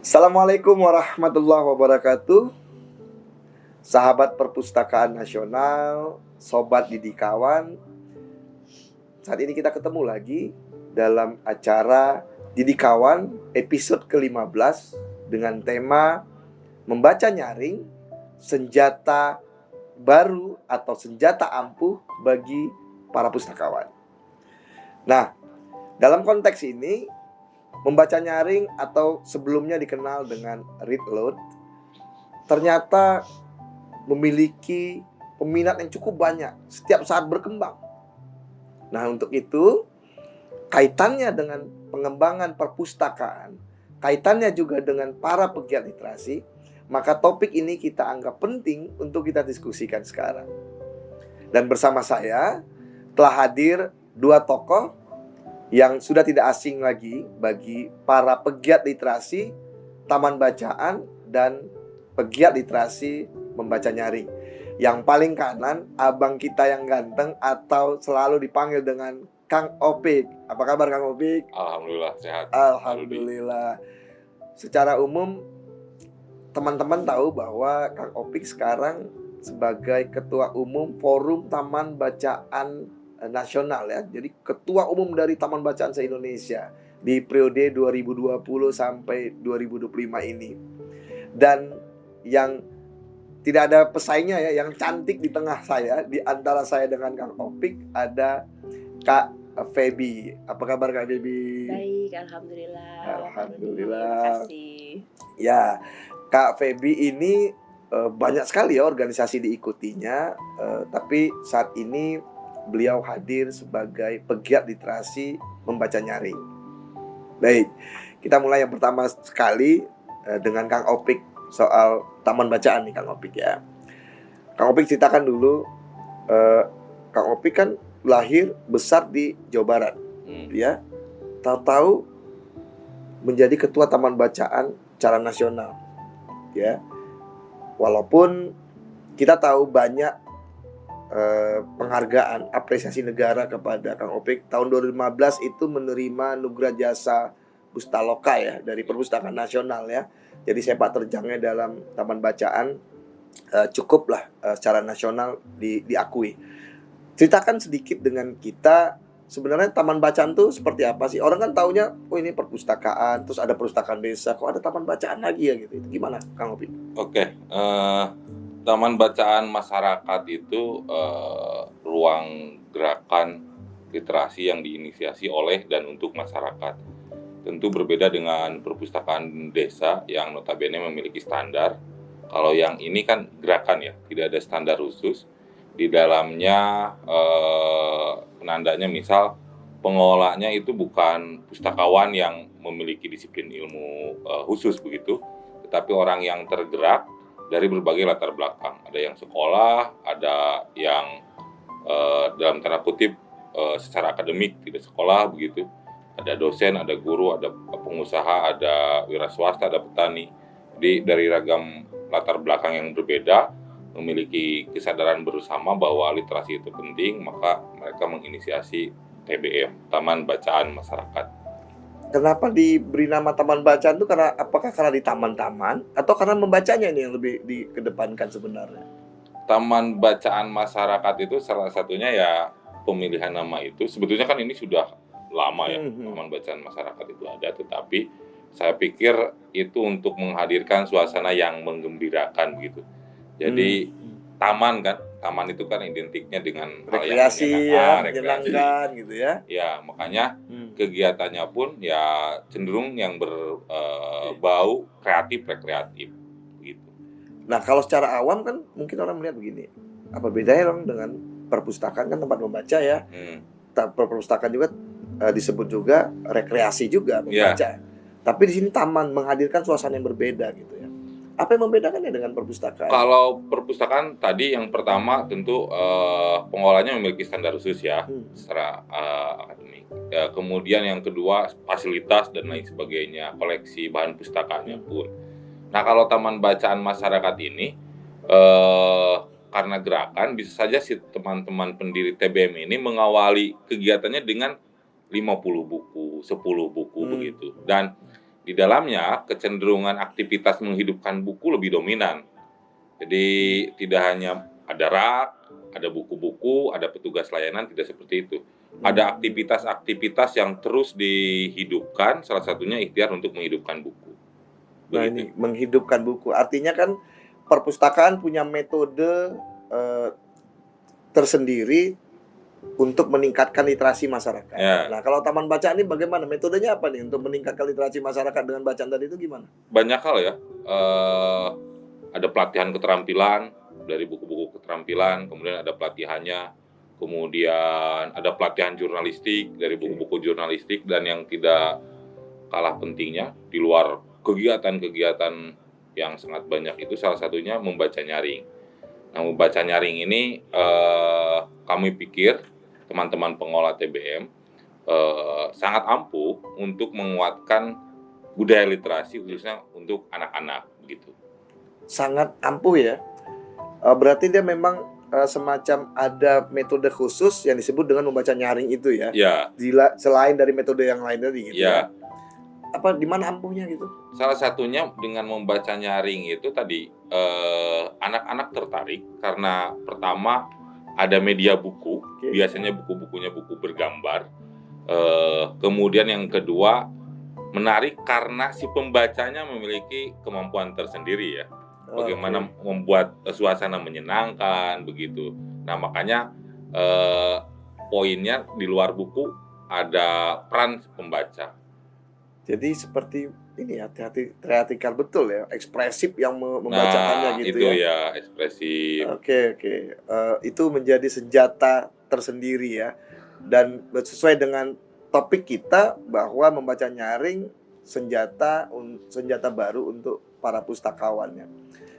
Assalamualaikum warahmatullahi wabarakatuh. Sahabat Perpustakaan Nasional, Sobat Didikawan. Saat ini kita ketemu lagi dalam acara Didikawan episode ke-15 dengan tema Membaca Nyaring, Senjata Baru atau Senjata Ampuh bagi para pustakawan. Nah, dalam konteks ini membaca nyaring atau sebelumnya dikenal dengan read aloud ternyata memiliki peminat yang cukup banyak, setiap saat berkembang. Nah, untuk itu kaitannya dengan pengembangan perpustakaan, kaitannya juga dengan para pegiat literasi, maka topik ini kita anggap penting untuk kita diskusikan sekarang. Dan bersama saya telah hadir dua tokoh yang sudah tidak asing lagi bagi para pegiat literasi, taman bacaan, dan pegiat literasi membaca nyaring. Yang paling kanan, abang kita yang ganteng atau selalu dipanggil dengan Kang Opik. Apa kabar Kang Opik? Alhamdulillah sehat. Alhamdulillah. Secara umum, teman-teman tahu bahwa Kang Opik sekarang sebagai Ketua Umum Forum Taman Bacaan Nasional ya. Jadi Ketua Umum dari Taman Bacaan se-Indonesia di periode 2020 sampai 2025 ini. Dan yang tidak ada pesaingnya ya, yang cantik di tengah saya, di antara saya dengan Kang Opik ada Kak Feby. Apa kabar Kak Feby? Baik, alhamdulillah. Alhamdulillah. Terima kasih. Ya, Kak Feby ini banyak sekali ya organisasi diikutinya, tapi saat ini beliau hadir sebagai pegiat literasi membaca nyaring. Baik, kita mulai yang pertama sekali dengan Kang Opik soal taman bacaan nih Kang Opik ya. Kang Opik ceritakan dulu, Kang Opik kan lahir besar di Jawa Barat, ya. Tahu-tahu menjadi ketua taman bacaan secara nasional, ya. Walaupun kita tahu banyak penghargaan, apresiasi negara kepada Kang Opik. Tahun 2015 itu menerima Nugra Jasa Pustaloka ya dari Perpustakaan Nasional ya. Jadi sepak terjangnya dalam taman bacaan cukuplah secara nasional diakui. Ceritakan sedikit dengan kita, sebenarnya taman bacaan tuh seperti apa sih? Orang kan taunya, oh ini perpustakaan, terus ada perpustakaan desa, kok ada taman bacaan lagi ya gitu. Itu gimana Kang Opik? Oke, Taman Bacaan Masyarakat itu ruang gerakan literasi yang diinisiasi oleh dan untuk masyarakat. Tentu berbeda dengan perpustakaan desa yang notabene memiliki standar. Kalau yang ini kan gerakan ya, tidak ada standar khusus. Di dalamnya penandanya misal pengelolanya itu bukan pustakawan yang memiliki disiplin ilmu khusus begitu, tetapi orang yang tergerak dari berbagai latar belakang. Ada yang sekolah, ada yang dalam tanda kutip secara akademik tidak sekolah begitu. Ada dosen, ada guru, ada pengusaha, ada wira swasta, ada petani. Jadi dari ragam latar belakang yang berbeda memiliki kesadaran bersama bahwa literasi itu penting, maka mereka menginisiasi TBM, Taman Bacaan Masyarakat. Kenapa diberi nama taman bacaan itu apakah karena di taman-taman atau karena membacanya ini yang lebih dikedepankan sebenarnya? Taman Bacaan Masyarakat itu salah satunya ya pemilihan nama itu. Sebetulnya kan ini sudah lama ya, Taman Bacaan Masyarakat itu ada, tetapi saya pikir itu untuk menghadirkan suasana yang menggembirakan gitu. Jadi taman kan, taman itu kan identiknya dengan rekreasi ya, menyenangkan gitu ya. Ya, makanya kegiatannya pun ya cenderung yang berbau rekreatif gitu. Nah, kalau secara awam kan mungkin orang melihat begini, apa bedanya dong dengan perpustakaan kan tempat membaca ya. Perpustakaan juga disebut juga rekreasi juga membaca. Yeah. Tapi di sini taman menghadirkan suasana yang berbeda gitu ya. Apa yang membedakannya dengan perpustakaan? Kalau perpustakaan tadi yang pertama tentu pengelolanya memiliki standar khusus ya secara akademik. Kemudian yang kedua fasilitas dan lain sebagainya, koleksi bahan pustakaannya pun. Nah, kalau Taman Bacaan Masyarakat ini karena gerakan bisa saja si teman-teman pendiri TBM ini mengawali kegiatannya dengan 50 buku, 10 buku begitu. Dan di dalamnya kecenderungan aktivitas menghidupkan buku lebih dominan. Jadi tidak hanya ada rak, ada buku-buku, ada petugas layanan, tidak seperti itu. Ada aktivitas-aktivitas yang terus dihidupkan, salah satunya ikhtiar untuk menghidupkan buku. Nah, Begitu. ini menghidupkan buku. Artinya kan perpustakaan punya metode tersendiri untuk meningkatkan literasi masyarakat. Ya. Nah, kalau taman bacaan ini bagaimana? Metodenya apa nih untuk meningkatkan literasi masyarakat dengan bacaan tadi itu gimana? Banyak hal ya. Ada pelatihan keterampilan dari buku-buku keterampilan, kemudian ada pelatihannya, kemudian ada pelatihan jurnalistik dari buku-buku jurnalistik, dan yang tidak kalah pentingnya di luar kegiatan-kegiatan yang sangat banyak itu salah satunya membaca nyaring. Nah, membaca nyaring ini kami pikir teman-teman pengolah TBM sangat ampuh untuk menguatkan budaya literasi khususnya untuk anak-anak begitu. Sangat ampuh ya. Berarti dia memang semacam ada metode khusus yang disebut dengan membaca nyaring itu ya. Ya, Selain dari metode yang lain tadi gitu ya. Apa di mana ampuhnya gitu? Salah satunya dengan membaca nyaring itu tadi anak-anak tertarik karena pertama ada media buku, biasanya buku-bukunya buku bergambar. Kemudian yang kedua menarik karena si pembacanya memiliki kemampuan tersendiri ya. Bagaimana membuat suasana menyenangkan begitu. Nah, makanya poinnya di luar buku ada peran pembaca. Jadi seperti ini ya, teatrikal betul ya, ekspresif yang membacakannya gitu itu ya. ya ekspresif. Oke. Itu menjadi senjata tersendiri ya. Dan sesuai dengan topik kita bahwa membaca nyaring senjata baru untuk para pustakawannya.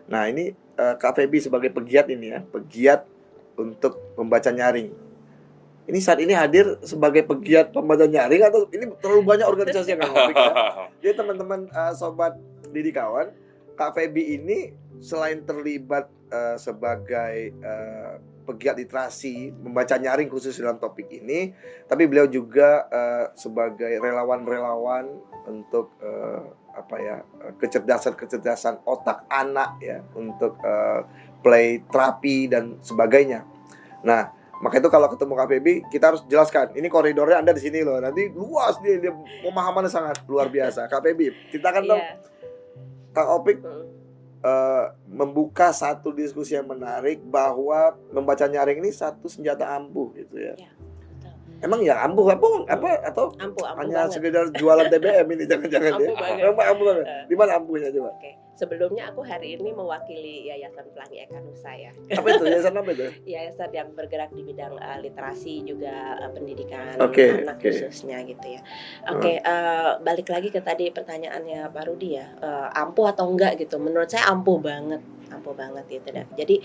Nah, ini Kak Feby sebagai pegiat ini ya, pegiat untuk membaca nyaring. Ini saat ini hadir sebagai pegiat pembaca nyaring atau ini terlalu banyak organisasi yang ngomong ya? Jadi teman-teman sobat didikawan, Kak Feby ini selain terlibat sebagai pegiat literasi membaca nyaring khusus dalam topik ini, tapi beliau juga sebagai relawan-relawan untuk kecerdasan otak anak ya, untuk play terapi dan sebagainya. Nah, maka itu kalau ketemu Kak Feby kita harus jelaskan ini koridornya Anda di sini loh, nanti luas dia pemahamannya sangat luar biasa. Kak Feby, ceritakan dong Kak Opik membuka satu diskusi yang menarik bahwa membaca nyaring ini satu senjata ampuh gitu ya. Emang ya ampuh apa atau ampuh hanya banget. sekedar jualan TBM ini jangan-jangan Ampuh ya? banget. Emang ampuh banget. Di mana ampuhnya coba? Oke. Sebelumnya aku hari ini mewakili Yayasan Pelangi Eka Nusa ya. Apa itu? Yayasan apa itu? Yayasan yang bergerak di bidang literasi juga pendidikan anak khususnya gitu ya. Balik lagi ke tadi pertanyaannya Pak Rudi ya, ampuh atau enggak gitu. Menurut saya ampuh banget gitu. Jadi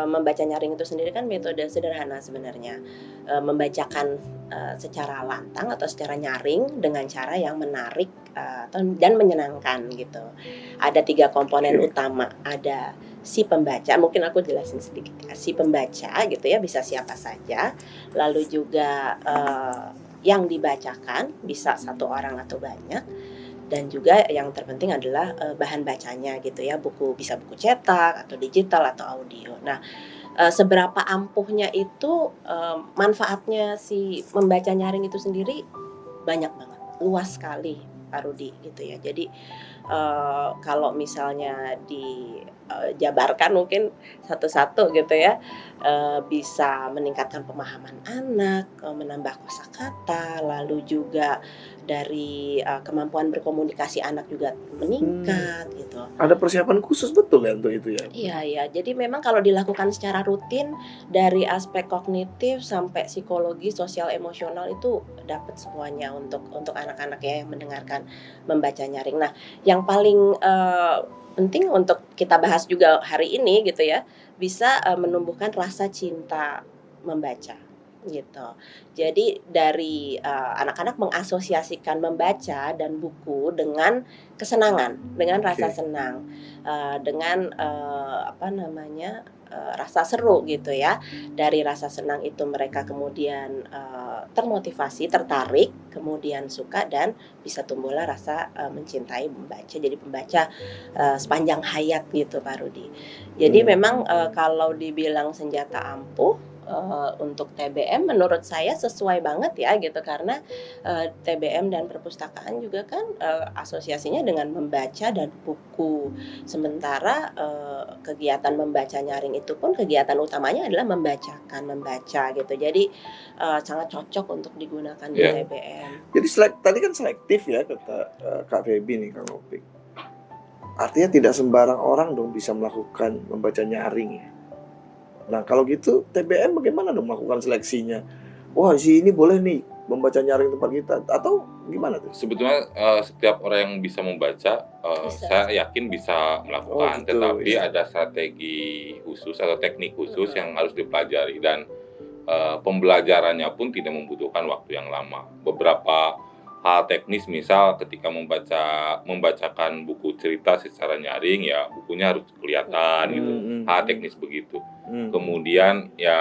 membaca nyaring itu sendiri kan metode sederhana sebenarnya, membacakan secara lantang atau secara nyaring dengan cara yang menarik dan menyenangkan gitu. Ada 3 komponen utama, ada si pembaca, mungkin aku jelasin sedikit ya. Si pembaca gitu ya, bisa siapa saja. Lalu juga yang dibacakan bisa satu orang atau banyak. Dan juga yang terpenting adalah bahan bacanya gitu ya, bisa buku cetak atau digital atau audio. Nah, seberapa ampuhnya itu manfaatnya si membaca nyaring itu sendiri banyak banget, luas sekali Pak Rudi gitu ya. Jadi kalau misalnya dijabarkan mungkin satu-satu gitu ya, bisa meningkatkan pemahaman anak, menambah kosakata, lalu juga dari kemampuan berkomunikasi anak juga meningkat gitu. Ada persiapan khusus betul ya untuk itu ya? Iya. Jadi memang kalau dilakukan secara rutin dari aspek kognitif sampai psikologi, sosial, emosional itu dapat semuanya untuk anak-anak ya yang mendengarkan membaca nyaring. Nah, yang paling penting untuk kita bahas juga hari ini gitu ya, bisa menumbuhkan rasa cinta membaca gitu. Jadi dari anak-anak mengasosiasikan membaca dan buku dengan kesenangan, dengan rasa senang, dengan rasa seru gitu ya. Dari rasa senang itu mereka kemudian termotivasi, tertarik, kemudian suka dan bisa tumbuhlah rasa mencintai membaca, jadi pembaca sepanjang hayat gitu Pak Rudi. Jadi memang kalau dibilang senjata ampuh untuk TBM menurut saya sesuai banget ya gitu, karena TBM dan perpustakaan juga kan asosiasinya dengan membaca dan buku. Sementara kegiatan membaca nyaring itu pun kegiatan utamanya adalah membaca gitu. Jadi sangat cocok untuk digunakan di TBM. Jadi tadi kan selektif ya kata Kak Feby nih, Kang Opik. Artinya tidak sembarang orang dong bisa melakukan membaca nyaring ya. Nah kalau gitu TBM bagaimana dong melakukan seleksinya? Wah si ini boleh nih membaca nyaring tempat kita, atau gimana tuh? Sebetulnya setiap orang yang bisa membaca, saya yakin bisa melakukan, gitu, tetapi ada strategi khusus atau teknik khusus yang harus dipelajari, dan pembelajarannya pun tidak membutuhkan waktu yang lama. Beberapa hal teknis, misal ketika membacakan buku cerita secara nyaring, ya bukunya harus kelihatan gitu, hal teknis begitu. Kemudian ya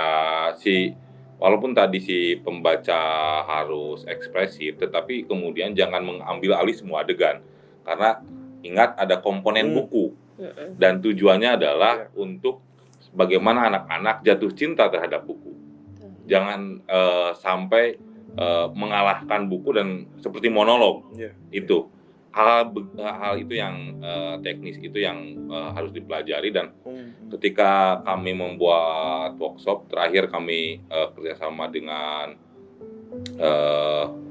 walaupun tadi si pembaca harus ekspresif, tetapi kemudian jangan mengambil alih semua adegan, karena ingat ada komponen buku, dan tujuannya adalah untuk bagaimana anak-anak jatuh cinta terhadap buku. Jangan sampai mengalahkan buku dan seperti monolog. Itu hal itu yang teknis itu yang harus dipelajari, dan ketika kami membuat workshop terakhir, kami kerjasama dengan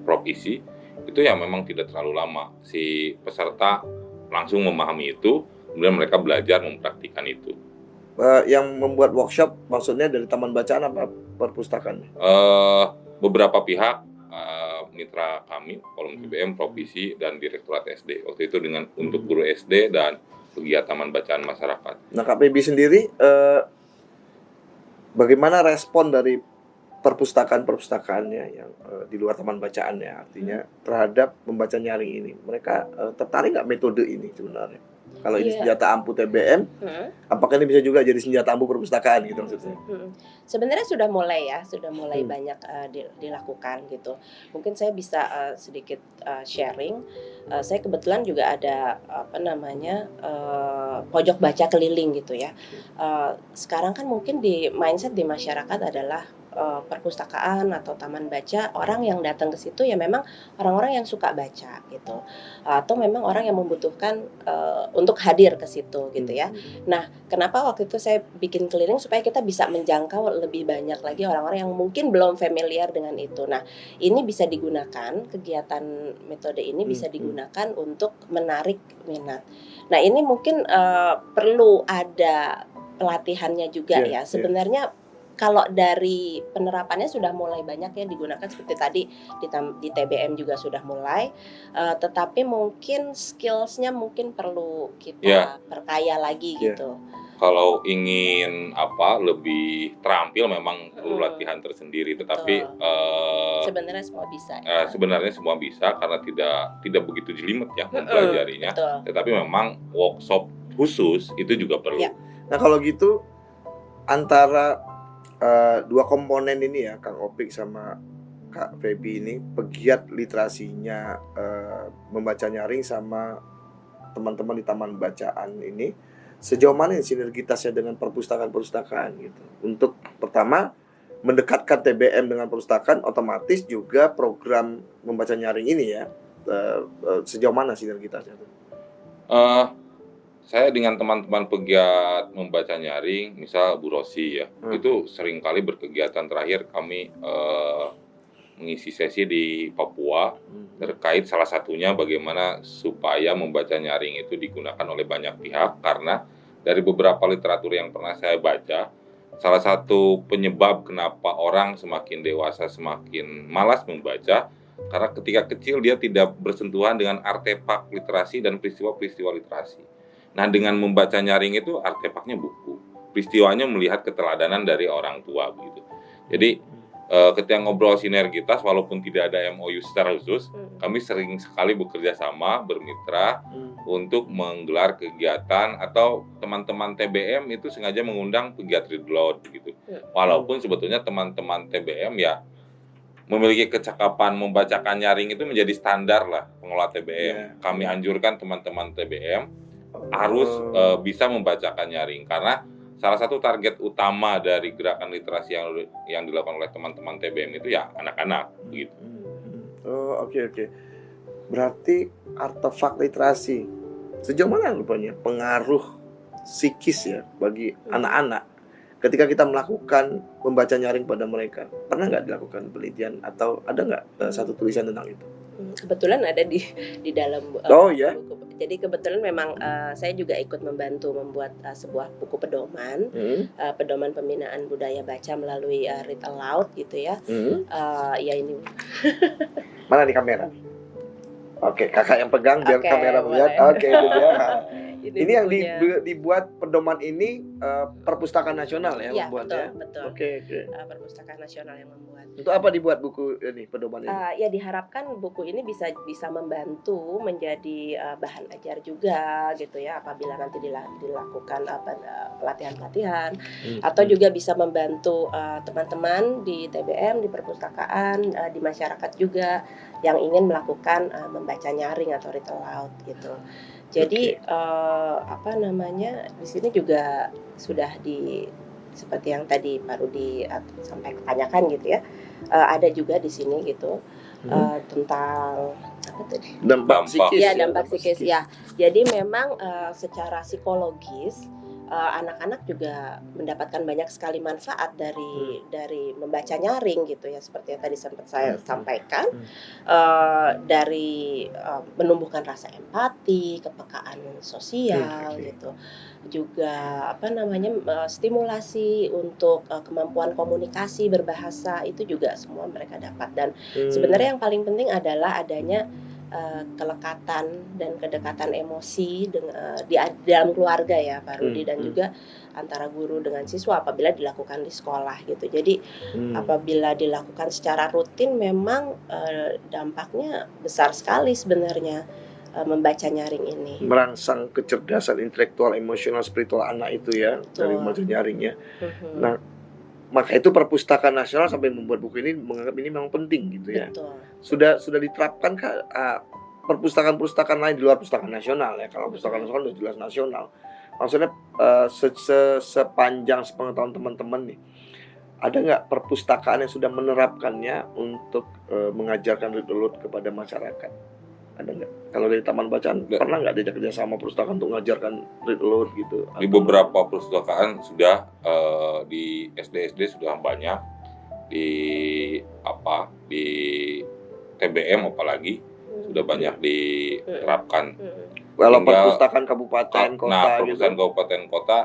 Provisi, itu ya memang tidak terlalu lama, si peserta langsung memahami itu, kemudian mereka belajar mempraktikkan itu. Yang membuat workshop maksudnya dari taman bacaan apa perpustakaan? Beberapa pihak, mitra kami, Forum TBM, Provisi, dan Direktorat SD. Waktu itu untuk guru SD dan pegiat taman bacaan masyarakat. Nah, Kak Feby sendiri, bagaimana respon dari perpustakaan-perpustakaannya yang di luar taman bacaannya, artinya terhadap membaca nyaring ini? Mereka tertarik nggak metode ini sebenarnya? Kalau ini senjata ampuh TBM, apakah ini bisa juga jadi senjata ampuh perpustakaan gitu maksudnya? Sebenarnya sudah mulai banyak dilakukan gitu. Mungkin saya bisa sedikit sharing. Saya kebetulan juga ada pojok baca keliling gitu ya. Sekarang kan mungkin di mindset di masyarakat adalah perpustakaan atau taman baca, orang yang datang ke situ ya memang orang-orang yang suka baca gitu, atau memang orang yang membutuhkan untuk hadir ke situ gitu ya. Nah, kenapa waktu itu saya bikin keliling supaya kita bisa menjangkau lebih banyak lagi orang-orang yang mungkin belum familiar dengan itu. Nah, ini bisa digunakan, kegiatan metode ini bisa digunakan untuk menarik minat. Nah, ini mungkin perlu ada pelatihannya juga ya. Sebenarnya kalau dari penerapannya sudah mulai banyak ya digunakan, seperti tadi di TBM juga sudah mulai, tetapi mungkin skillsnya mungkin perlu kita perkaya lagi gitu. Kalau ingin lebih terampil memang perlu latihan tersendiri, tetapi sebenarnya semua bisa. Ya? Sebenarnya semua bisa karena tidak begitu jelimet ya mempelajarinya, tetapi memang workshop khusus itu juga perlu. Nah kalau gitu antara dua komponen ini ya, Kang Opik sama Kak Feby ini, pegiat literasinya membaca nyaring sama teman-teman di taman bacaan ini, sejauh mana sinergitasnya dengan perpustakaan-perpustakaan gitu? Untuk pertama mendekatkan TBM dengan perpustakaan, otomatis juga program membaca nyaring ini ya, sejauh mana sinergitasnya? Saya dengan teman-teman pegiat membaca nyaring, misal Bu Rosi ya, itu seringkali berkegiatan. Terakhir kami mengisi sesi di Papua terkait salah satunya bagaimana supaya membaca nyaring itu digunakan oleh banyak pihak, karena dari beberapa literatur yang pernah saya baca, salah satu penyebab kenapa orang semakin dewasa semakin malas membaca, karena ketika kecil dia tidak bersentuhan dengan artefak literasi dan peristiwa-peristiwa literasi. Nah, dengan membaca nyaring itu artefaknya buku, peristiwanya melihat keteladanan dari orang tua begitu. Jadi ketika ngobrol sinergitas walaupun tidak ada MOU secara khusus, kami sering sekali bekerja sama, bermitra untuk menggelar kegiatan atau teman-teman TBM itu sengaja mengundang pegiat read aloud gitu. Walaupun sebetulnya teman-teman TBM ya memiliki kecakapan membacakan nyaring itu menjadi standar lah pengelola TBM. Kami anjurkan teman-teman TBM harus bisa membacakan nyaring karena salah satu target utama dari gerakan literasi yang dilakukan oleh teman-teman TBM itu ya anak-anak begitu. Oke. Berarti artefak literasi sejauh mana rupanya pengaruh psikis ya bagi anak-anak ketika kita melakukan membaca nyaring pada mereka? Pernah nggak dilakukan penelitian atau ada nggak satu tulisan tentang itu? Kebetulan ada di dalam buku. Jadi kebetulan memang saya juga ikut membantu membuat sebuah buku pedoman, pedoman pembinaan budaya baca melalui read aloud gitu ya. Ya ini. Mana nih kamera? Oke, kakak yang pegang biar kamera melihat. Oke, itu dia. Ini yang dibuat pedoman ini Perpustakaan Nasional ya membuatnya. Betul. Oke. Perpustakaan Nasional yang membuat. Untuk apa dibuat buku ini, pedoman ini? Ya diharapkan buku ini bisa membantu menjadi bahan ajar juga gitu ya apabila nanti dilakukan pelatihan-pelatihan atau juga bisa membantu teman-teman di TBM, di perpustakaan, di masyarakat juga yang ingin melakukan membaca nyaring atau read aloud gitu. Jadi di sini juga sudah seperti yang tadi Pak Rudi sampai tanyakan gitu ya, ada juga di sini gitu tentang apa tadi? Dampak psikis. Ya, dampak psikis ya. Jadi memang secara psikologis anak-anak juga mendapatkan banyak sekali manfaat dari membaca nyaring gitu ya, seperti yang tadi sempat saya sampaikan, dari menumbuhkan rasa empati, kepekaan sosial gitu, juga stimulasi untuk kemampuan komunikasi berbahasa itu juga semua mereka dapat. Dan sebenarnya yang paling penting adalah adanya kelekatan dan kedekatan emosi di dalam keluarga ya Pak Rudi, dan juga antara guru dengan siswa apabila dilakukan di sekolah gitu. Jadi apabila dilakukan secara rutin memang dampaknya besar sekali sebenarnya membaca nyaring ini. Merangsang kecerdasan intelektual, emosional, spiritual anak itu ya. Betul. Dari membaca nyaringnya. Nah, maka itu Perpustakaan Nasional sampai membuat buku ini menganggap ini memang penting gitu ya. Betul. Sudah diterapkan perpustakaan-perpustakaan lain di luar Perpustakaan Nasional ya. Kalau Perpustakaan Nasional sudah jelas nasional. Maksudnya sepanjang sepengetahuan teman-teman nih, ada nggak perpustakaan yang sudah menerapkannya untuk mengajarkan read aloud kepada masyarakat? Ada nggak? Kalau dari Taman Bacaan pernah nggak diajak kerja sama perpustakaan untuk mengajarkan read aloud gitu? Di beberapa perpustakaan sudah, di SD sudah banyak, di TBM apalagi sudah banyak diterapkan. Kalau perpustakaan kabupaten kota perpustakaan kabupaten kota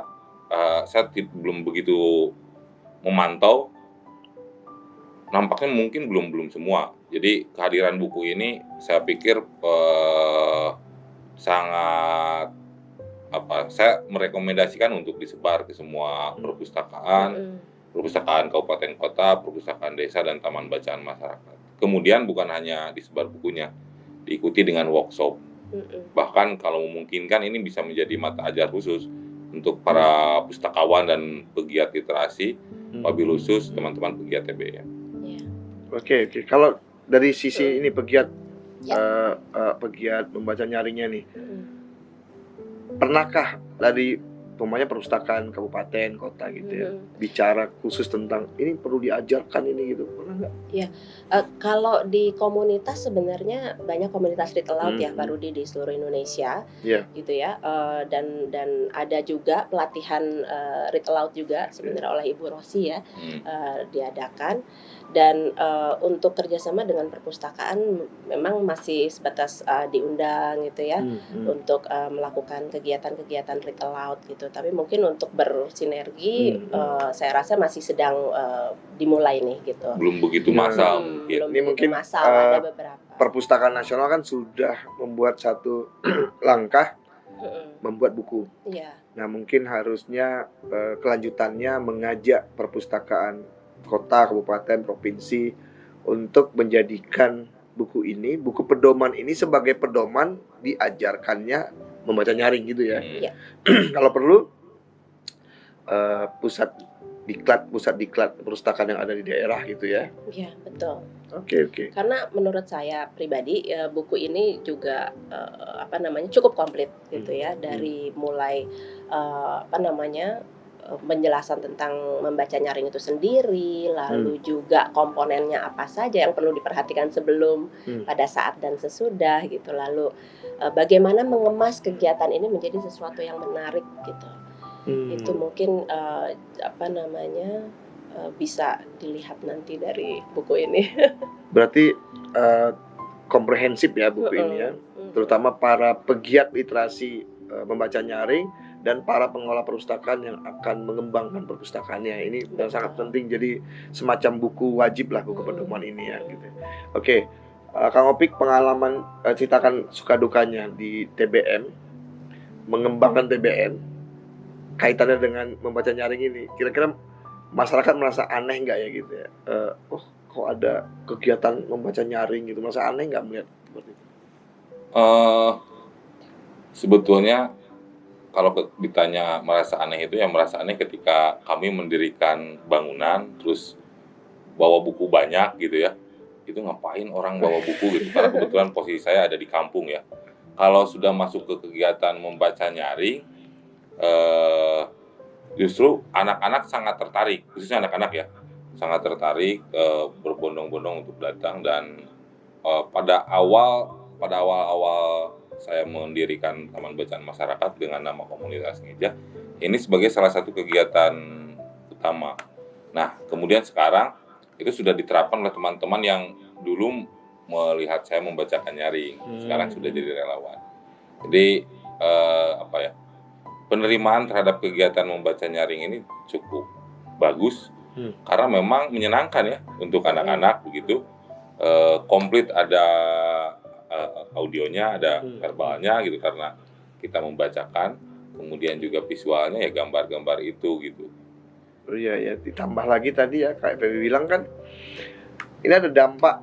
saya belum begitu memantau. Nampaknya mungkin belum semua. Jadi kehadiran buku ini saya pikir sangat saya merekomendasikan untuk disebar ke semua perpustakaan kabupaten kota, perpustakaan desa dan taman bacaan masyarakat. Kemudian bukan hanya disebar bukunya, diikuti dengan workshop. Bahkan kalau memungkinkan ini bisa menjadi mata ajar khusus untuk para pustakawan dan pegiat literasi, wabil khusus teman-teman pegiat TBM. Oke. Kalau dari sisi ini pegiat membaca nyaringnya nih, pernahkah dari umpamanya perpustakaan kabupaten kota gitu ya bicara khusus tentang ini perlu diajarkan ini gitu, pernah nggak? Ya, kalau di komunitas sebenarnya banyak komunitas read aloud ya Pak Rudi di seluruh Indonesia, gitu ya, dan ada juga pelatihan read aloud juga sebenarnya oleh Ibu Rosi ya, diadakan. Dan untuk kerjasama dengan perpustakaan memang masih sebatas diundang gitu ya, untuk melakukan kegiatan-kegiatan read aloud gitu. Tapi mungkin untuk bersinergi saya rasa masih sedang dimulai nih gitu. Belum begitu massal mungkin ada beberapa. Perpustakaan Nasional kan sudah membuat satu langkah membuat buku. Iya. Nah mungkin harusnya kelanjutannya mengajak perpustakaan kota, kabupaten, provinsi untuk menjadikan buku pedoman ini sebagai pedoman diajarkannya membaca nyaring gitu ya. Iya. Kalau perlu pusat diklat perpustakaan yang ada di daerah gitu ya. Iya, betul. Oke. Karena menurut saya pribadi buku ini juga cukup komplit gitu ya, dari mulai penjelasan tentang membaca nyaring itu sendiri, lalu juga komponennya apa saja yang perlu diperhatikan sebelum, pada saat dan sesudah gitu. Lalu bagaimana mengemas kegiatan ini menjadi sesuatu yang menarik gitu. Itu mungkin bisa dilihat nanti dari buku ini. Berarti komprehensif ya buku ini ya, terutama para pegiat literasi membaca nyaring dan para pengelola perpustakaan yang akan mengembangkan perpustakaannya. Ini sangat penting, jadi semacam buku wajib lah, buku pedoman ini ya gitu. Oke, Kang Opik, pengalaman ceritakan suka dukanya di TBM, mengembangkan TBM, kaitannya dengan membaca nyaring ini. Kira-kira masyarakat merasa aneh nggak ya gitu ya? Kok ada kegiatan membaca nyaring gitu, merasa aneh nggak melihat seperti itu? Sebetulnya kalau ditanya merasa aneh itu, yang merasa aneh ketika kami mendirikan bangunan terus bawa buku banyak gitu ya. Itu ngapain orang bawa buku gitu, karena kebetulan posisi saya ada di kampung ya. Kalau sudah masuk ke kegiatan membaca nyaring, justru anak-anak sangat tertarik, khususnya anak-anak ya, sangat tertarik, berbondong-bondong untuk datang. Dan pada awal saya mendirikan Taman Bacaan Masyarakat dengan nama Komunitas Ngeja, ini sebagai salah satu kegiatan utama. Nah, kemudian sekarang itu sudah diterapkan oleh teman-teman yang dulu melihat saya membacakan nyaring, sekarang sudah jadi relawan. Jadi penerimaan terhadap kegiatan membaca nyaring ini cukup bagus, karena memang menyenangkan ya untuk anak-anak begitu. Komplit, ada audionya, ada verbalnya gitu, karena kita membacakan, kemudian juga visualnya ya gambar-gambar itu gitu. Oh iya ya, ditambah lagi tadi ya kayak Febi bilang kan, ini ada dampak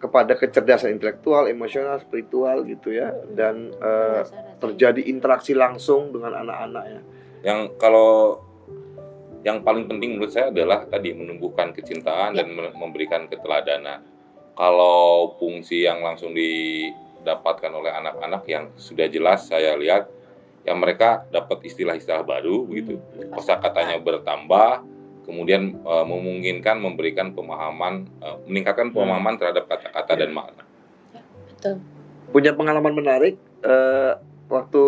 kepada kecerdasan intelektual, emosional, spiritual gitu ya, dan terjadi interaksi langsung dengan anak-anak ya. Yang paling penting menurut saya adalah tadi menumbuhkan kecintaan dan memberikan keteladanan. Kalau fungsi yang langsung didapatkan oleh anak-anak yang sudah jelas saya lihat, yang mereka dapat istilah-istilah baru begitu, kosakatanya bertambah, kemudian memungkinkan memberikan pemahaman, meningkatkan pemahaman terhadap kata-kata dan makna. Betul. Punya pengalaman menarik waktu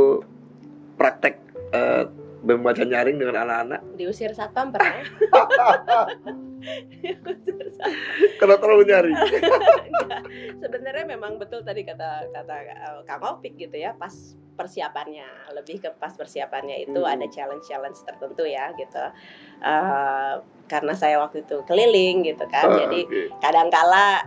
praktek membaca nyaring dengan anak-anak. Diusir satpam pernah. Karena terlalu nyaring. Sebenarnya memang betul tadi kata Kang Opik gitu ya, pas persiapannya itu ada challenge tertentu ya gitu. Karena saya waktu itu keliling gitu kan, jadi kadangkala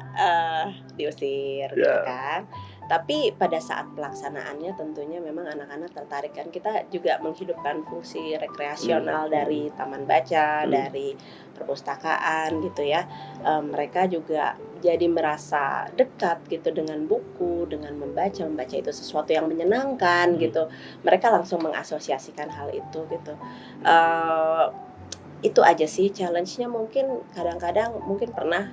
diusir gitu kan. Tapi pada saat pelaksanaannya tentunya memang anak-anak tertarik kan. Kita juga menghidupkan fungsi rekreasional dari taman baca, dari perpustakaan gitu ya. Mereka juga jadi merasa dekat gitu dengan buku, dengan membaca itu sesuatu yang menyenangkan gitu. Mereka langsung mengasosiasikan hal itu gitu. Itu aja sih challenge-nya. Mungkin kadang-kadang mungkin pernah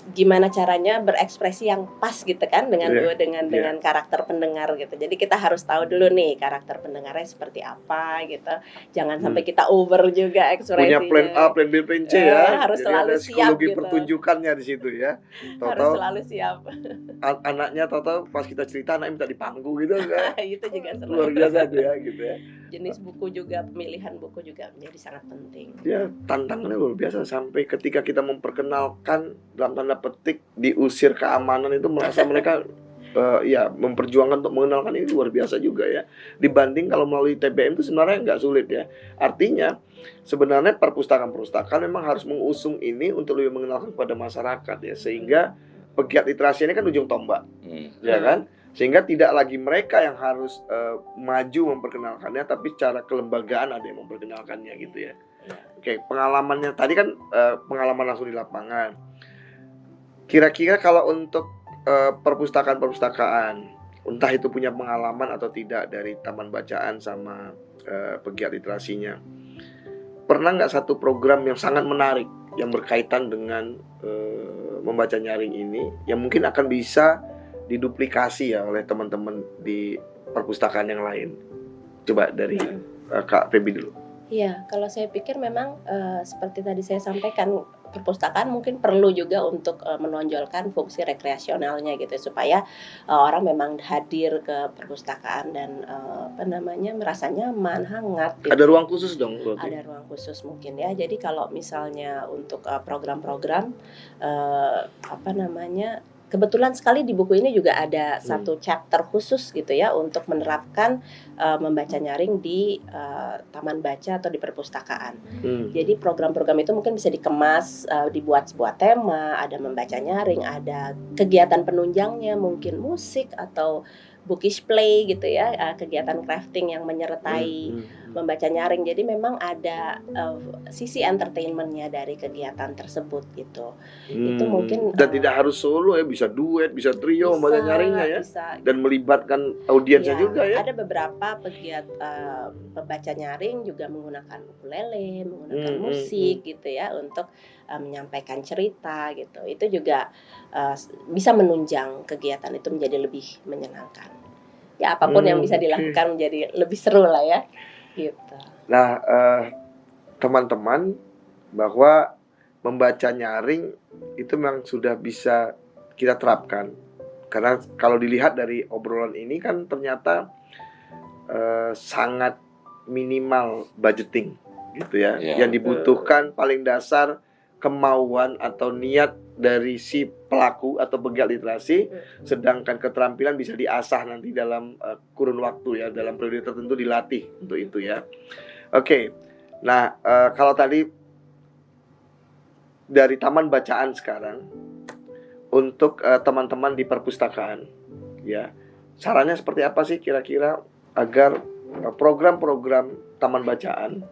gimana caranya berekspresi yang pas gitu kan dengan karakter pendengar gitu. Jadi kita harus tahu dulu nih karakter pendengarnya seperti apa gitu. Jangan sampai kita over juga ekspresinya. Punya plan A, plan B, plan C ya. Harus jadi selalu ada psikologi siap pertunjukannya di situ ya. Harus selalu siap. Anaknya tahu pas kita cerita anaknya minta dipanggu gitu kan. Itu juga seru. Luar biasa tuh ya gitu ya. Jenis buku juga, pemilihan buku juga menjadi sangat penting. Ya, tantangannya luar biasa sampai ketika kita memperkenalkan dalam tanda petik diusir keamanan itu, merasa mereka memperjuangkan untuk mengenalkan ini luar biasa juga ya. Dibanding kalau melalui TBM itu sebenarnya nggak sulit ya. Artinya sebenarnya perpustakaan memang harus mengusung ini untuk lebih mengenalkan kepada masyarakat ya, sehingga pegiat literasi ini kan ujung tombak, ya kan? Sehingga tidak lagi mereka yang harus maju memperkenalkannya, tapi secara kelembagaan ada yang memperkenalkannya gitu ya. Iya. Oke, pengalamannya tadi kan pengalaman langsung di lapangan. Kira-kira kalau untuk perpustakaan, entah itu punya pengalaman atau tidak dari taman bacaan sama pegiat literasinya, pernah nggak satu program yang sangat menarik yang berkaitan dengan membaca nyaring ini yang mungkin akan bisa diduplikasi ya oleh teman-teman di perpustakaan yang lain? Coba dari Kak Febi dulu. Iya, kalau saya pikir memang seperti tadi saya sampaikan, perpustakaan mungkin perlu juga untuk menonjolkan fungsi rekreasionalnya gitu supaya orang memang hadir ke perpustakaan dan merasa nyaman, hangat gitu. Ada ruang khusus dong berarti? Ada ruang khusus mungkin ya. Jadi kalau misalnya untuk program-program kebetulan sekali di buku ini juga ada satu chapter khusus gitu ya untuk menerapkan membaca nyaring di taman baca atau di perpustakaan. Jadi program-program itu mungkin bisa dikemas, dibuat sebuah tema, ada membaca nyaring, ada kegiatan penunjangnya, mungkin musik atau bookish play gitu ya, kegiatan crafting yang menyertai membaca nyaring. Jadi memang ada sisi entertainmentnya dari kegiatan tersebut gitu. Itu mungkin dan tidak harus solo ya, bisa duet, bisa trio membaca nyaringnya ya, bisa. Dan melibatkan audiensnya juga ya. Ada beberapa pegiat pembaca nyaring juga menggunakan ukulele, menggunakan musik gitu ya untuk menyampaikan cerita gitu. Itu juga bisa menunjang kegiatan itu menjadi lebih menyenangkan. Ya apapun yang bisa dilakukan menjadi lebih seru lah ya. Gitu. Nah, teman-teman, bahwa membaca nyaring itu memang sudah bisa kita terapkan. Karena kalau dilihat dari obrolan ini kan ternyata sangat minimal budgeting gitu ya. Yang dibutuhkan paling dasar kemauan atau niat dari si pelaku atau pegiat literasi, sedangkan keterampilan bisa diasah nanti dalam kurun waktu ya, dalam periode tertentu dilatih untuk itu ya. Oke. Nah, kalau tadi dari taman bacaan sekarang untuk teman-teman di perpustakaan ya, sarannya seperti apa sih kira-kira agar program-program taman bacaan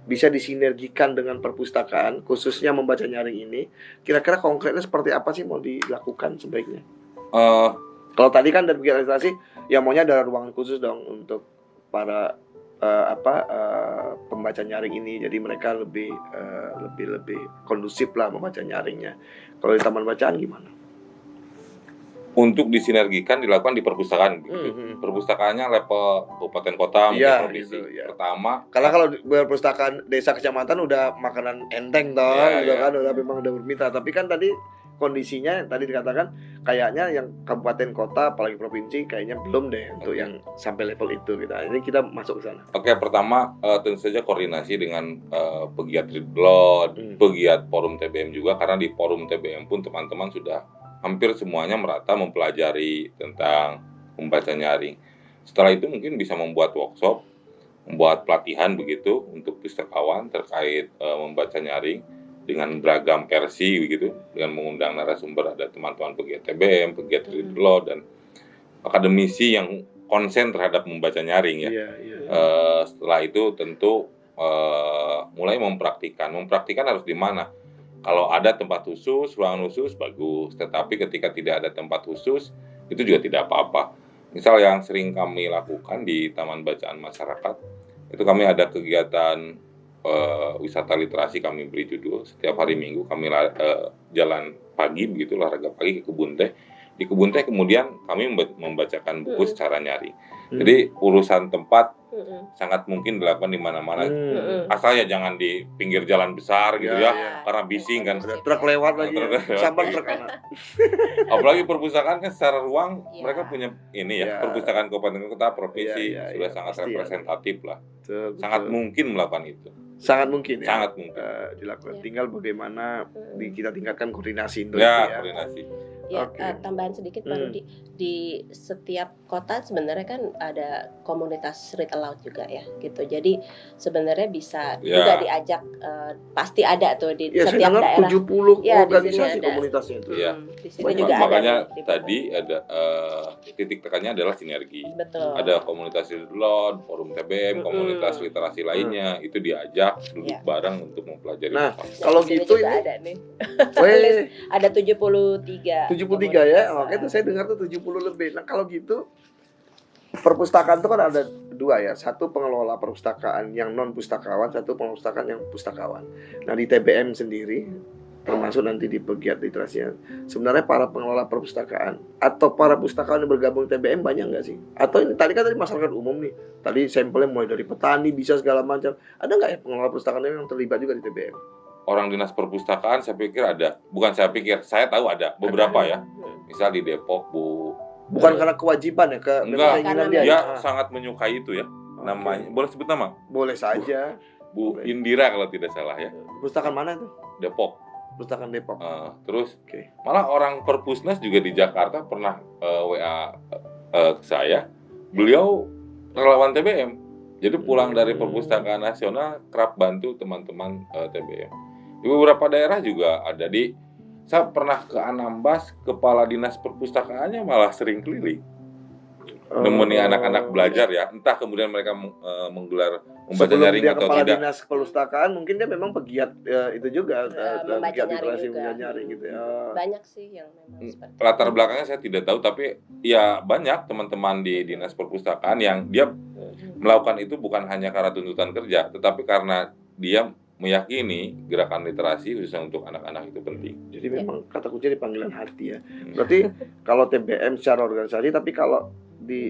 bisa disinergikan dengan perpustakaan, khususnya membaca nyaring ini? Kira-kira konkretnya seperti apa sih mau dilakukan sebaiknya? Kalau tadi kan dari pegiat literasi, ya maunya ada ruangan khusus dong untuk para pembaca nyaring ini, jadi mereka lebih kondusif lah membaca nyaringnya. Kalau di taman bacaan gimana? Untuk disinergikan dilakukan di perpustakaan begitu. Perpustakaannya level kabupaten kota mungkin provinsi gitu, ya. Pertama, karena kalau perpustakaan desa kecamatan udah makanan enteng toh, kan udah memang udah bermitra. Tapi kan tadi kondisinya tadi dikatakan kayaknya yang kabupaten kota apalagi provinsi kayaknya belum deh untuk yang sampai level itu gitu. Ini kita masuk ke sana. Oke, pertama tentu saja koordinasi dengan pegiat Ridlot, pegiat forum TBM juga, karena di forum TBM pun teman-teman sudah hampir semuanya merata mempelajari tentang membaca nyaring. Setelah itu mungkin bisa membuat workshop, membuat pelatihan begitu untuk pustakawan terkait membaca nyaring dengan beragam versi begitu, dengan mengundang narasumber, ada teman-teman pegiat TBM, pegiat Ridlot dan akademisi yang konsen terhadap membaca nyaring ya. Setelah itu tentu mulai mempraktikkan harus di mana. Kalau ada tempat khusus, ruangan khusus, bagus. Tetapi ketika tidak ada tempat khusus, itu juga tidak apa-apa. Misal yang sering kami lakukan di Taman Bacaan Masyarakat, itu kami ada kegiatan wisata literasi, kami beri judul. Setiap hari Minggu kami jalan pagi, begitu olahraga pagi ke kebun teh. Di kebun teh kemudian kami membacakan buku secara nyaring. Jadi urusan tempat sangat mungkin dilakukan di mana-mana. Asal ya jangan di pinggir jalan besar gitu ya, karena bising kan. Ada truk lewat lagi. Sabar truk anak. Apalagi perpustakaan kan secara ruang mereka punya ini ya, perpustakaan kabupaten kota provinsi sudah sangat representatif lah. Sangat mungkin melakukan itu. Sangat mungkin ya. Sangat mungkin dilakukan. Tinggal bagaimana kita tingkatkan koordinasi untuk itu ya. Koordinasi. Ya, Oke. tambahan sedikit baru di setiap kota sebenarnya kan ada komunitas read aloud juga ya gitu. Jadi sebenarnya bisa Ya. juga diajak, pasti ada tuh di Ya, saya setiap dengar daerah. 70 Ya, di sini organisasi ada. komunitasnya itu. Iya. Di sini Banyak. juga ada. Makanya nih, di tadi ada titik tekannya adalah sinergi. Betul. Ada komunitas download, forum TBM, komunitas literasi lainnya itu diajak duduk Iya. bareng untuk mempelajari. Nah, bersama. kalau di sini gitu juga ini- ada nih. Weh, Ada 73. 73 ya. komunitas. Oke, itu saya dengar tuh 70 lebih. Nah, kalau gitu perpustakaan itu kan ada dua ya. Satu pengelola perpustakaan yang non pustakawan, satu pengelola perpustakaan yang pustakawan. Nah, di TBM sendiri termasuk nanti di pegiat literasinya, sebenarnya para pengelola perpustakaan atau para pustakawan yang bergabung di TBM banyak nggak sih? Atau ini tadi masyarakat umum nih, tadi sampelnya mulai dari petani bisa segala macam. Ada nggak ya pengelola perpustakaan yang terlibat juga di TBM? Orang dinas perpustakaan saya pikir ada. Bukan saya pikir, saya tahu ada beberapa ya. Misal di Depok, Bu. Bukan karena kewajiban ya, Enggak, keinginan karena dia. Dia ya? sangat menyukai itu ya. Namanya, boleh sebut nama? Boleh saja. Bu Boleh. Indira kalau tidak salah ya. Perpustakaan mana itu? Depok. Perpustakaan Depok. Terus Oke. malah orang Perpusnas juga di Jakarta pernah WA ke saya. Beliau relawan TBM. Jadi pulang dari Perpustakaan Nasional kerap bantu teman-teman TBM. Di beberapa daerah juga ada. Saya pernah ke Anambas, kepala dinas perpustakaannya malah sering keliling. Nemeni anak-anak belajar ya. Entah kemudian mereka menggelar membaca Sebelum nyaring dia atau kepala tidak. dinas perpustakaan, mungkin dia memang pegiat itu juga, Membaca pegiat nyaring literasi juga. membaca nyaring gitu ya. Banyak sih yang memang seperti Latar itu. belakangnya saya tidak tahu, tapi ya banyak teman-teman di dinas perpustakaan yang dia melakukan itu bukan hanya karena tuntutan kerja, tetapi karena dia meyakini gerakan literasi khususnya untuk anak-anak itu penting. Jadi memang kata kunci di panggilan hati ya. Berarti kalau TBM secara organisasi, tapi kalau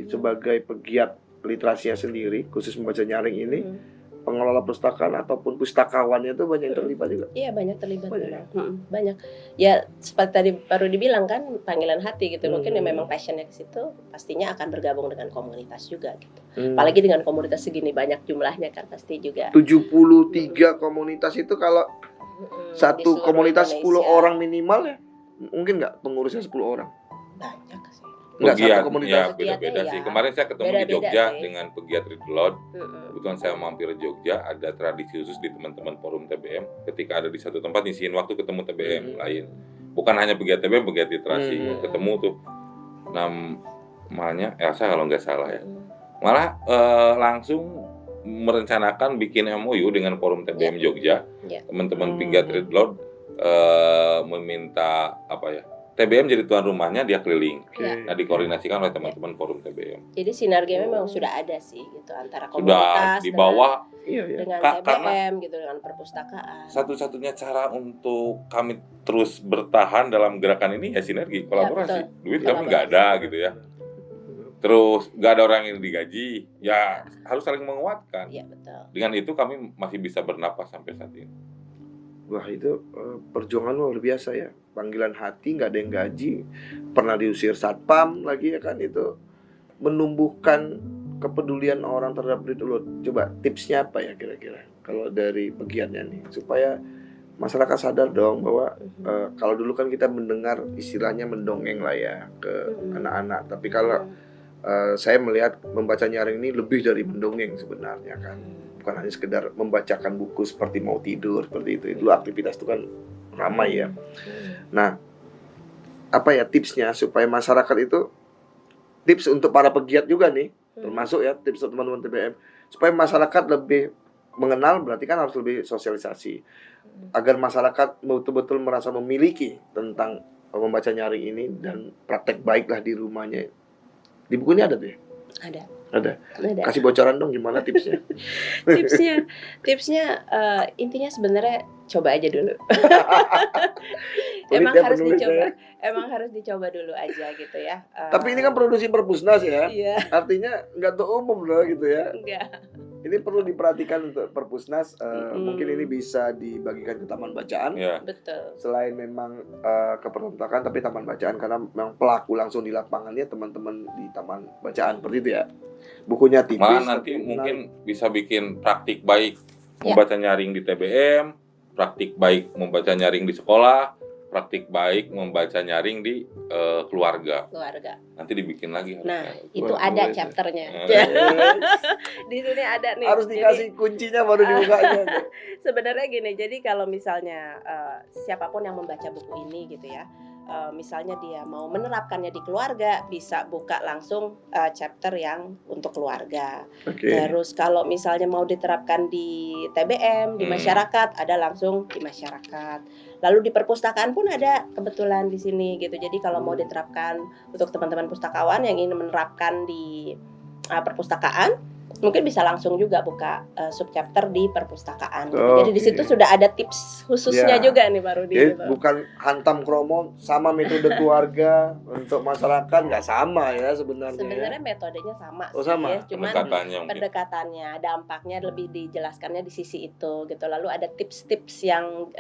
sebagai pegiat literasinya sendiri, khusus membaca nyaring ini, pengelola perpustakaan ataupun pustakawannya itu banyak yang terlibat juga. Iya, banyak terlibat Banyak. memang. Banyak. Ya seperti tadi baru dibilang kan panggilan hati gitu. Mungkin yang memang passionnya ke situ pastinya akan bergabung dengan komunitas juga gitu. Apalagi dengan komunitas segini banyak jumlahnya kan pasti juga. 73 komunitas itu kalau Di satu seluruh komunitas 10 Indonesia. orang minimal ya, mungkin nggak pengurusnya 10 orang? Banyak sih. Enggak, Pegiat, satu komunitas. ya beda-beda Pegiatnya sih. ya. Kemarin saya ketemu di Beda-beda Jogja sih. dengan pegiat Read Aloud. Mm-mm. Kebetulan saya mampir di Jogja, ada tradisi khusus di teman-teman forum TBM. Ketika ada di satu tempat, ngisiin waktu ketemu TBM lain. Bukan hanya pegiat TBM, pegiat literasi. Ketemu tuh namanya Elsa kalau nggak salah ya. Malah langsung merencanakan bikin MOU dengan forum TBM Jogja. Ya. Teman-teman pegiat Read Aloud meminta apa ya? TBM jadi tuan rumahnya, dia keliling. Ya. Nah, dikoordinasikan oleh teman-teman forum TBM. Jadi sinergi memang sudah ada sih gitu antara Sudah komunitas di bawah. Iya, iya. dengan Karena TBM gitu, dengan perpustakaan. satu-satunya cara untuk kami terus bertahan dalam gerakan ini ya sinergi, kolaborasi. betul. Duit kami nggak Kolaborasi. ada gitu ya. Terus nggak ada orang yang digaji, ya harus saling menguatkan. Iya, betul. Dengan itu kami masih bisa bernapas sampai saat ini. Wah, itu perjuangan luar biasa ya. Panggilan hati, nggak ada yang gaji, pernah diusir satpam lagi ya kan, itu menumbuhkan kepedulian orang terhadap Read Aloud. Coba tipsnya apa ya kira-kira kalau dari pegiatnya nih, supaya masyarakat sadar dong bahwa kalau dulu kan kita mendengar istilahnya mendongeng lah ya ke anak-anak, tapi kalau saya melihat membaca nyaring ini lebih dari mendongeng sebenarnya kan, bukan hanya sekedar membacakan buku seperti mau tidur seperti itu aktivitas itu kan ramai ya. Nah, apa ya tipsnya supaya masyarakat itu, tips untuk para pegiat juga nih, termasuk ya tips untuk teman-teman TBM, supaya masyarakat lebih mengenal, berarti kan harus lebih sosialisasi agar masyarakat betul-betul merasa memiliki tentang membaca nyaring ini dan praktek baiklah di rumahnya. Di buku ini ada tuh ya? Ada. Kasih bocoran dong gimana tipsnya. tipsnya intinya sebenarnya coba aja dulu. Pelit Emang ya harus penulis dicoba. ya. Emang harus dicoba dulu aja gitu ya. Tapi ini kan produksi Perpusnas ya. Iya, Artinya nggak untuk umum loh gitu ya. enggak. Ini perlu diperhatikan untuk Perpusnas. Mungkin ini bisa dibagikan ke taman bacaan. Ya. Betul. Selain memang ke perpustakaan, tapi taman bacaan, karena memang pelaku langsung di lapangannya teman-teman di taman bacaan seperti itu ya. Bukunya tipis. Malah nanti tapi mungkin bisa bikin praktik baik Ya. membaca nyaring di TBM, praktik baik membaca nyaring di sekolah, praktik baik membaca nyaring di keluarga. Nanti dibikin lagi. Nah, harusnya. itu Wah, ada boleh, chapternya. Yes. Di sini ada nih. Harus dikasih kuncinya baru dibukanya. Sebenarnya gini, jadi kalau misalnya siapapun yang membaca buku ini gitu ya, misalnya dia mau menerapkannya di keluarga, bisa buka langsung chapter yang untuk keluarga. Terus kalau misalnya mau diterapkan di TBM, di masyarakat, ada langsung di masyarakat. Lalu di perpustakaan pun ada kebetulan di sini gitu. Jadi kalau mau diterapkan untuk teman-teman pustakawan yang ingin menerapkan di perpustakaan, mungkin bisa langsung juga buka subchapter di perpustakaan. Gitu. Jadi di situ sudah ada tips khususnya juga nih Pak Rudi. Jadi gitu. bukan hantam kromo sama metode keluarga untuk masyarakat nggak sama ya sebenarnya. Sebenarnya metodenya sama Oh, sih, sama. ya. Cuman Pendekatannya mungkin. pendekatannya, dampaknya lebih dijelaskannya di sisi itu gitu. Lalu ada tips-tips yang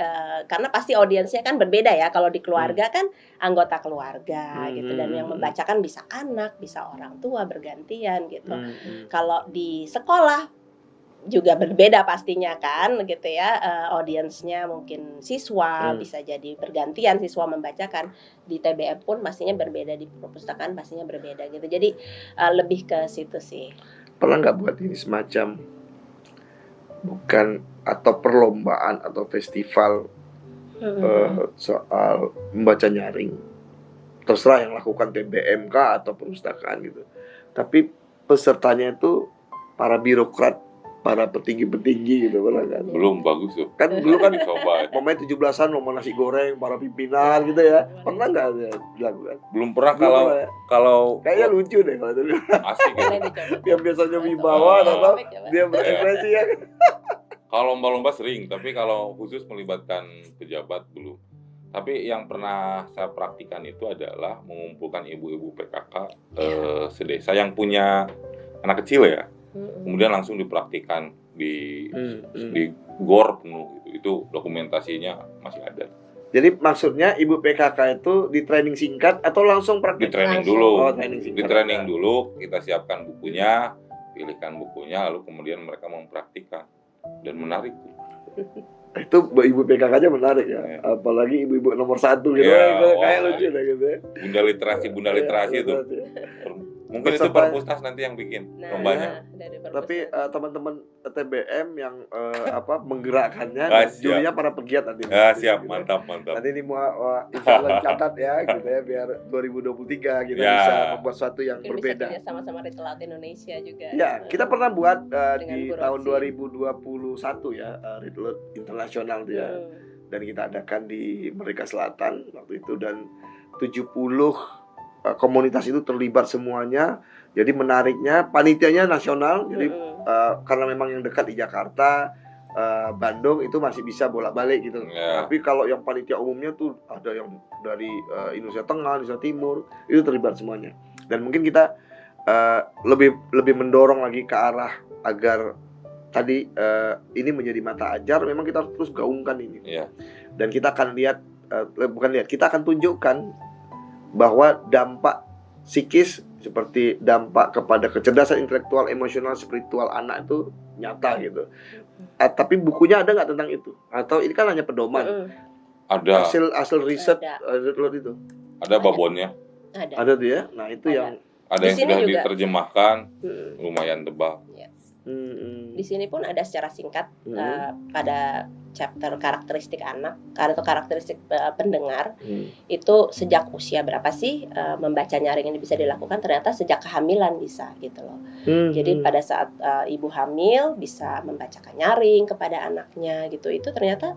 karena pasti audiensnya kan berbeda ya. Kalau di keluarga kan anggota keluarga gitu, dan yang membacakan bisa anak, bisa orang tua bergantian gitu. Kalau di sekolah juga berbeda pastinya kan gitu ya, audiensnya mungkin siswa, bisa jadi bergantian siswa membacakan. Di TBM pun pastinya berbeda, di perpustakaan pastinya berbeda gitu. Jadi lebih ke situ sih. Pernah nggak buat ini semacam bukan atau perlombaan atau festival soal membaca nyaring? Terserah yang lakukan TBM kah atau perpustakaan gitu. Tapi pesertanya itu para birokrat, para petinggi-petinggi gitu pernah kan? Belum bagus tuh. Kan dulu kan Coba. momen 17-an mau nasi goreng para pimpinan gitu ya. Pernah nggak dilakukan? Belum pernah Belum kalau pernah ya? kalau Kayaknya lucu deh kalau itu. asik ya. Boleh dicoba. Yang biasanya wibawa atau dia berekspresi ya. Kalau lomba-lomba sering, tapi kalau khusus melibatkan pejabat belum. Tapi yang pernah saya praktikan itu adalah mengumpulkan ibu-ibu PKK sedesa yang punya anak kecil ya. Kemudian langsung dipraktikkan di gor penuh gitu. Itu dokumentasinya masih ada. Jadi maksudnya ibu PKK itu di training singkat atau langsung praktik? Di training dulu. Oh, training singkat. Di training dulu, kita siapkan bukunya, pilihkan bukunya, lalu kemudian mereka mempraktikkan. Dan menarik. Itu ibu PKK-nya menarik ya. Apalagi ibu-ibu nomor 1 gitu Ya, kayak lucu deh gitu ya. Bunda literasi itu. Mungkin itu perpustas nanti yang bikin lombanya. Tapi teman-teman TBM yang menggerakkannya, jurinya para pegiat nanti. Siap, mantap. Nanti ini mau insya Allah catat ya, gitu ya, biar 2023 kita bisa membuat sesuatu yang berbeda. Bisa sama-sama Retail Laut Indonesia juga. Ya, kita pernah buat di tahun Buroksi. 2021 ya, Retail Laut Internasional ya, dan kita adakan di Merdeka Selatan waktu itu, dan 70 komunitas itu terlibat semuanya. Jadi menariknya panitianya nasional. Jadi karena memang yang dekat di Jakarta, Bandung itu masih bisa bolak-balik gitu. Tapi kalau yang panitia umumnya tuh ada yang dari Indonesia Tengah, Indonesia Timur, itu terlibat semuanya. Dan mungkin kita lebih mendorong lagi ke arah agar tadi ini menjadi mata ajar. Memang kita harus terus gaungkan ini. Dan kita akan kita akan tunjukkan bahwa dampak psikis seperti dampak kepada kecerdasan intelektual, emosional, spiritual anak itu nyata gitu. Tapi bukunya ada nggak tentang itu? Atau ini kan hanya pedoman? Ada. Hasil riset itu. Ada babonnya. Ada tuh ya. Nah itu yang ada yang sudah juga diterjemahkan, lumayan tebal. Di sini pun ada secara singkat pada chapter karakteristik anak atau karakteristik pendengar. Itu sejak usia berapa sih membaca nyaring ini bisa dilakukan? Ternyata sejak kehamilan bisa gitu loh. Jadi pada saat ibu hamil bisa membacakan nyaring kepada anaknya gitu. Itu ternyata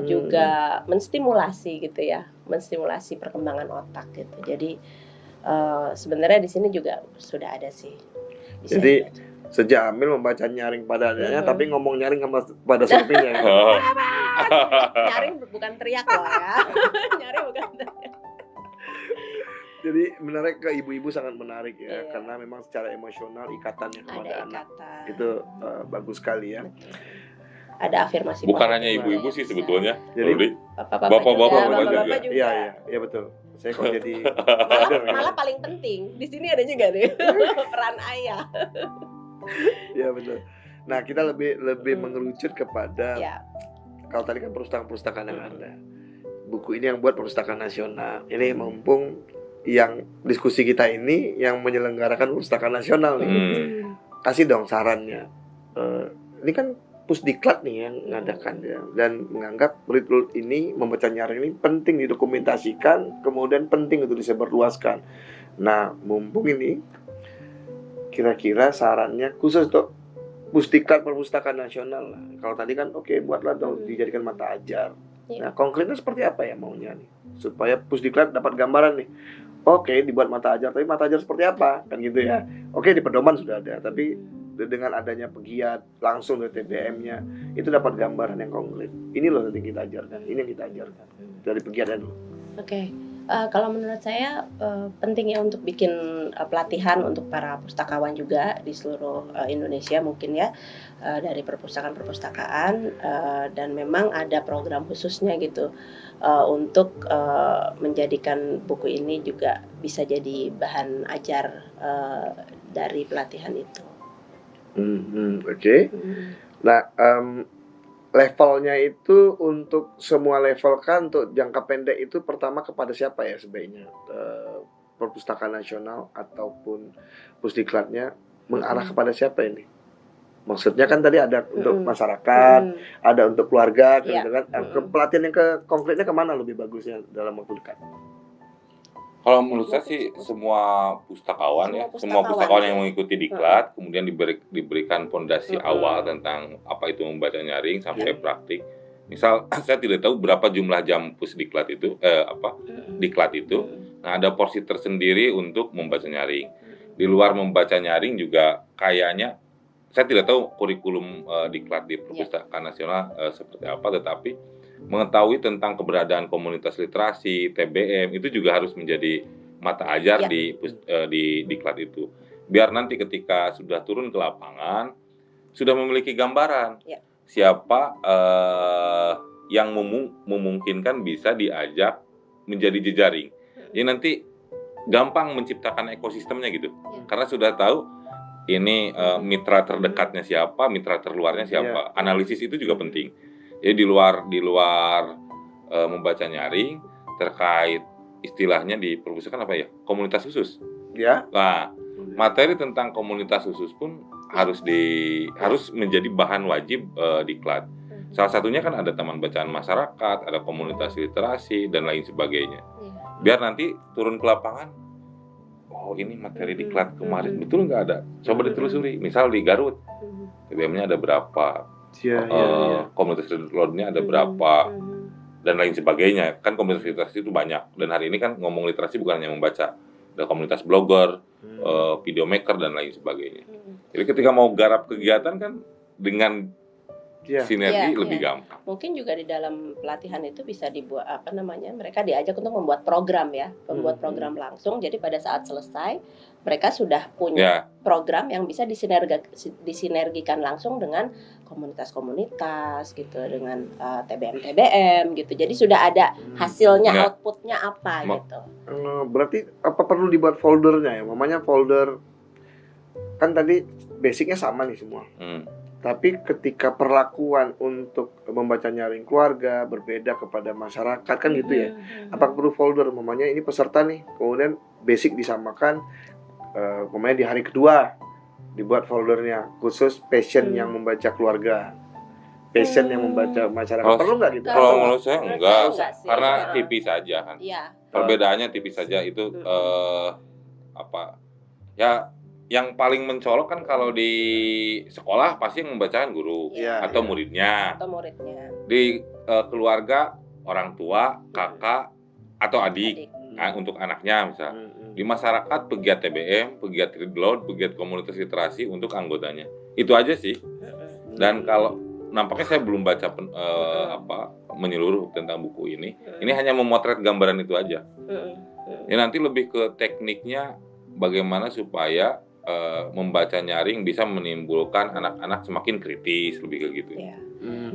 juga menstimulasi gitu ya, menstimulasi perkembangan otak gitu. Jadi sebenarnya di sini juga sudah ada sih. Jadi sejak hamil membaca nyaring pada anaknya, tapi ngomong nyaring pada suaminya. Nyaring bukan teriak loh ya. Nyaring bukan teriak. Jadi menarik, ke ibu-ibu sangat menarik ya, karena memang secara emosional ikatannya kepada anak itu bagus sekali ya. Ada afirmasi. Bukan hanya ibu-ibu sih sebetulnya. Jadi bapak-bapak juga. Iya betul. Saya kok jadi malah paling penting di sini ada juga nih peran ayah. Iya betul. Nah kita lebih mengerucut kepada kalau tadi kan perpustakaan yang ada. buku ini yang buat Perpustakaan Nasional. Ini mumpung yang diskusi kita ini yang menyelenggarakan Perpustakaan Nasional nih. Kasih dong sarannya. Ini kan Pusdiklat nih yang mengadakan ya, dan menganggap murid-murid ini membaca nyaring ini penting didokumentasikan, kemudian penting untuk disebarluaskan. Nah, mumpung ini kira-kira sarannya khusus untuk Pusdiklat Perpustakaan Nasional lah. Kalau tadi kan oke, buatlah dong dijadikan mata ajar. Nah, konkretnya seperti apa ya maunya nih? Supaya Pusdiklat dapat gambaran nih. Oke, dibuat mata ajar, tapi mata ajar seperti apa? Kan gitu ya. Oke, di pedoman sudah ada, tapi dengan adanya pegiat langsung dari TBM-nya itu dapat gambaran yang konkret. Ini loh nanti kita ajarkan, ini yang kita ajarkan dari pegiatnya dulu. Oke. Kalau menurut saya pentingnya untuk bikin pelatihan untuk para pustakawan juga di seluruh Indonesia mungkin ya, dari perpustakaan-perpustakaan, dan memang ada program khususnya gitu untuk menjadikan buku ini juga bisa jadi bahan ajar dari pelatihan itu. Oke. Nah, levelnya itu untuk semua level kan, untuk jangka pendek itu pertama kepada siapa ya sebaiknya? Perpustakaan Nasional ataupun Pusdiklatnya mengarah kepada siapa ini? Maksudnya kan tadi ada untuk masyarakat, ada untuk keluarga, gitu kan? Pelatihan yang konkretnya kemana lebih bagusnya dalam waktu dekat? Kalau menurut saya sih semua pustakawan yang mengikuti diklat, kemudian diberikan fondasi awal tentang apa itu membaca nyaring sampai praktik. Misal saya tidak tahu berapa jumlah jam pusdiklat itu, diklat itu. Nah, ada porsi tersendiri untuk membaca nyaring. Di luar membaca nyaring juga kayaknya saya tidak tahu kurikulum diklat di Perpustakaan Nasional seperti apa, tetapi mengetahui tentang keberadaan komunitas literasi, TBM itu juga harus menjadi mata ajar di diklat itu. Biar nanti ketika sudah turun ke lapangan sudah memiliki gambaran siapa yang memungkinkan bisa diajak menjadi jejaring. Jadi nanti gampang menciptakan ekosistemnya gitu. Karena sudah tahu ini mitra terdekatnya siapa, mitra terluarnya siapa. Analisis itu juga penting. Jadi di luar membaca nyaring terkait istilahnya di perpustakaan apa ya? Komunitas khusus. Ya. Nah, materi tentang komunitas khusus pun harus menjadi bahan wajib diklat. Salah satunya kan ada taman bacaan masyarakat, ada komunitas literasi dan lain sebagainya. Biar nanti turun ke lapangan, oh ini materi diklat kemarin betul nggak ada? Coba ditelusuri. Misal di Garut, TBM-nya ada berapa? Komunitas literasinya ada berapa dan lain sebagainya. Kan komunitas literasi itu banyak, dan hari ini kan ngomong literasi bukan hanya membaca, ada komunitas blogger, video maker dan lain sebagainya. Jadi ketika mau garap kegiatan kan dengan sinergi lebih gampang. Mungkin juga di dalam pelatihan itu bisa dibuat mereka diajak untuk membuat program ya, membuat program langsung. Jadi pada saat selesai mereka sudah punya program yang bisa disinergikan langsung dengan komunitas-komunitas gitu, dengan TBM gitu. Jadi sudah ada hasilnya, outputnya apa gitu. Berarti apa perlu dibuat foldernya ya? Mamanya folder kan tadi basicnya sama nih semua. Tapi ketika perlakuan untuk membaca nyaring keluarga berbeda kepada masyarakat kan gitu ya. Apakah perlu folder? Mamanya ini peserta nih, kemudian basic disamakan, mamanya di hari kedua dibuat foldernya khusus passion yang membaca keluarga, passion yang membaca masyarakat. Perlu nggak gitu? Kalau menurut saya enggak, karena tipis saja kan. Perbedaannya tipis saja itu yang paling mencolok kan kalau di sekolah pasti yang membacakan guru atau muridnya. Di keluarga orang tua, kakak atau adik. Untuk anaknya misal. Di masyarakat pegiat TBM, pegiat Readload, pegiat komunitas literasi untuk anggotanya. Itu aja sih. Dan kalau nampaknya saya belum baca menyeluruh tentang buku ini. Ini hanya memotret gambaran itu aja. Ya nanti lebih ke tekniknya bagaimana supaya membaca nyaring bisa menimbulkan anak-anak semakin kritis, lebih ke gitu.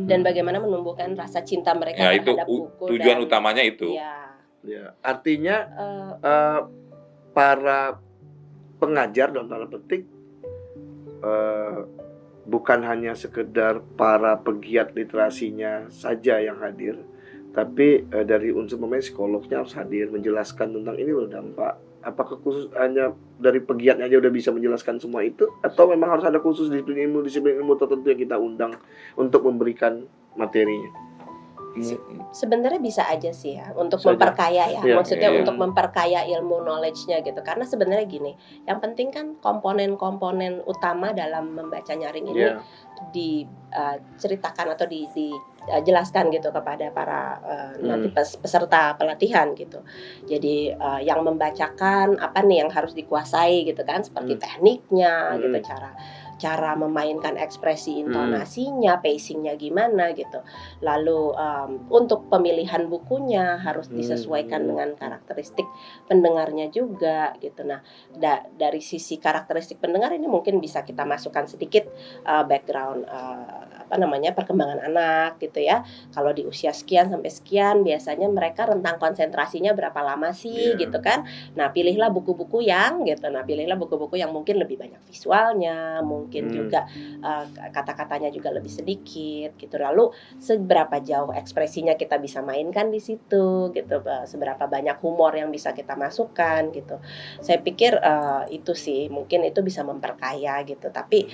Dan bagaimana menumbuhkan rasa cinta mereka terhadap buku. Tujuan utamanya itu. Artinya para pengajar dalam tanda petik bukan hanya sekedar para pegiat literasinya saja yang hadir, tapi dari unsur pemain psikolognya harus hadir menjelaskan tentang ini loh dampak. Apakah khusus hanya dari pegiatnya aja udah bisa menjelaskan semua itu, atau memang harus ada khusus disiplin ilmu tertentu yang kita undang untuk memberikan materinya? Sebenarnya bisa aja sih ya untuk Bisa aja. memperkaya ya, Iya, maksudnya iya. untuk memperkaya ilmu knowledge-nya gitu. Karena sebenarnya gini, yang penting kan komponen-komponen utama dalam membaca nyaring ini Iya. diceritakan atau dijelaskan gitu kepada para nanti peserta pelatihan gitu. Jadi yang membacakan apa nih yang harus dikuasai gitu kan, seperti tekniknya gitu, cara memainkan ekspresi intonasinya, pacingnya gimana gitu. Lalu untuk pemilihan bukunya harus disesuaikan dengan karakteristik pendengarnya juga gitu. Nah, dari sisi karakteristik pendengar ini mungkin bisa kita masukkan sedikit background perkembangan anak gitu ya. Kalau di usia sekian sampai sekian biasanya mereka rentang konsentrasinya berapa lama sih gitu kan. Nah, pilihlah buku-buku yang mungkin lebih banyak visualnya, mungkin juga kata-katanya juga lebih sedikit gitu. Lalu seberapa jauh ekspresinya kita bisa mainkan di situ gitu, seberapa banyak humor yang bisa kita masukkan gitu. Saya pikir itu sih mungkin itu bisa memperkaya gitu. Tapi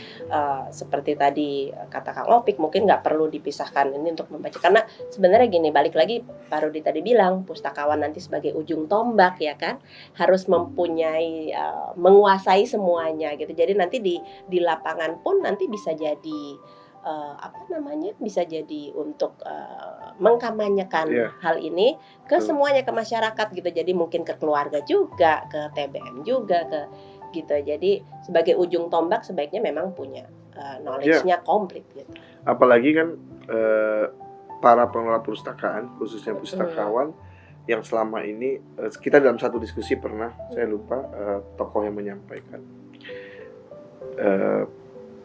seperti tadi kata Kang Opik, mungkin nggak perlu dipisahkan ini untuk membaca, karena sebenarnya gini, balik lagi Pak Rudi tadi bilang pustakawan nanti sebagai ujung tombak ya kan, harus mempunyai menguasai semuanya gitu. Jadi nanti di lapangan pun nanti bisa jadi bisa jadi untuk mengkampanyekan hal ini ke semuanya, ke masyarakat gitu. Jadi mungkin ke keluarga juga, ke TBM juga, ke gitu. Jadi sebagai ujung tombak sebaiknya memang punya knowledge-nya komplit gitu. Apalagi kan para pengelola perpustakaan, khususnya pustakawan yang selama ini kita dalam satu diskusi pernah, saya lupa tokoh yang menyampaikan,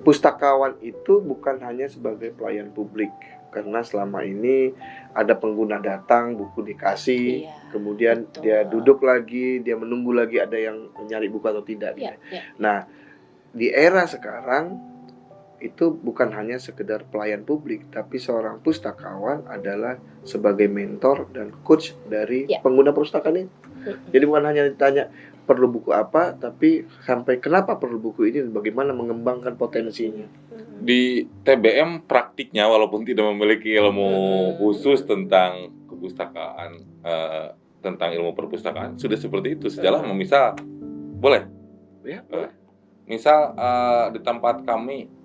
pustakawan itu bukan hanya sebagai pelayan publik, karena selama ini ada pengguna datang, buku dikasih, kemudian dia duduk lagi, dia menunggu lagi ada yang nyari buku atau tidak. Nah, di era sekarang itu bukan hanya sekedar pelayan publik, tapi seorang pustakawan adalah sebagai mentor dan coach dari pengguna perpustakaan ini. Jadi bukan hanya ditanya perlu buku apa, tapi sampai kenapa perlu buku ini dan bagaimana mengembangkan potensinya. Di TBM praktiknya walaupun tidak memiliki ilmu khusus tentang kepustakaan, tentang ilmu perpustakaan, sudah seperti itu. Sejalan misal, boleh? Ya, misal di tempat kami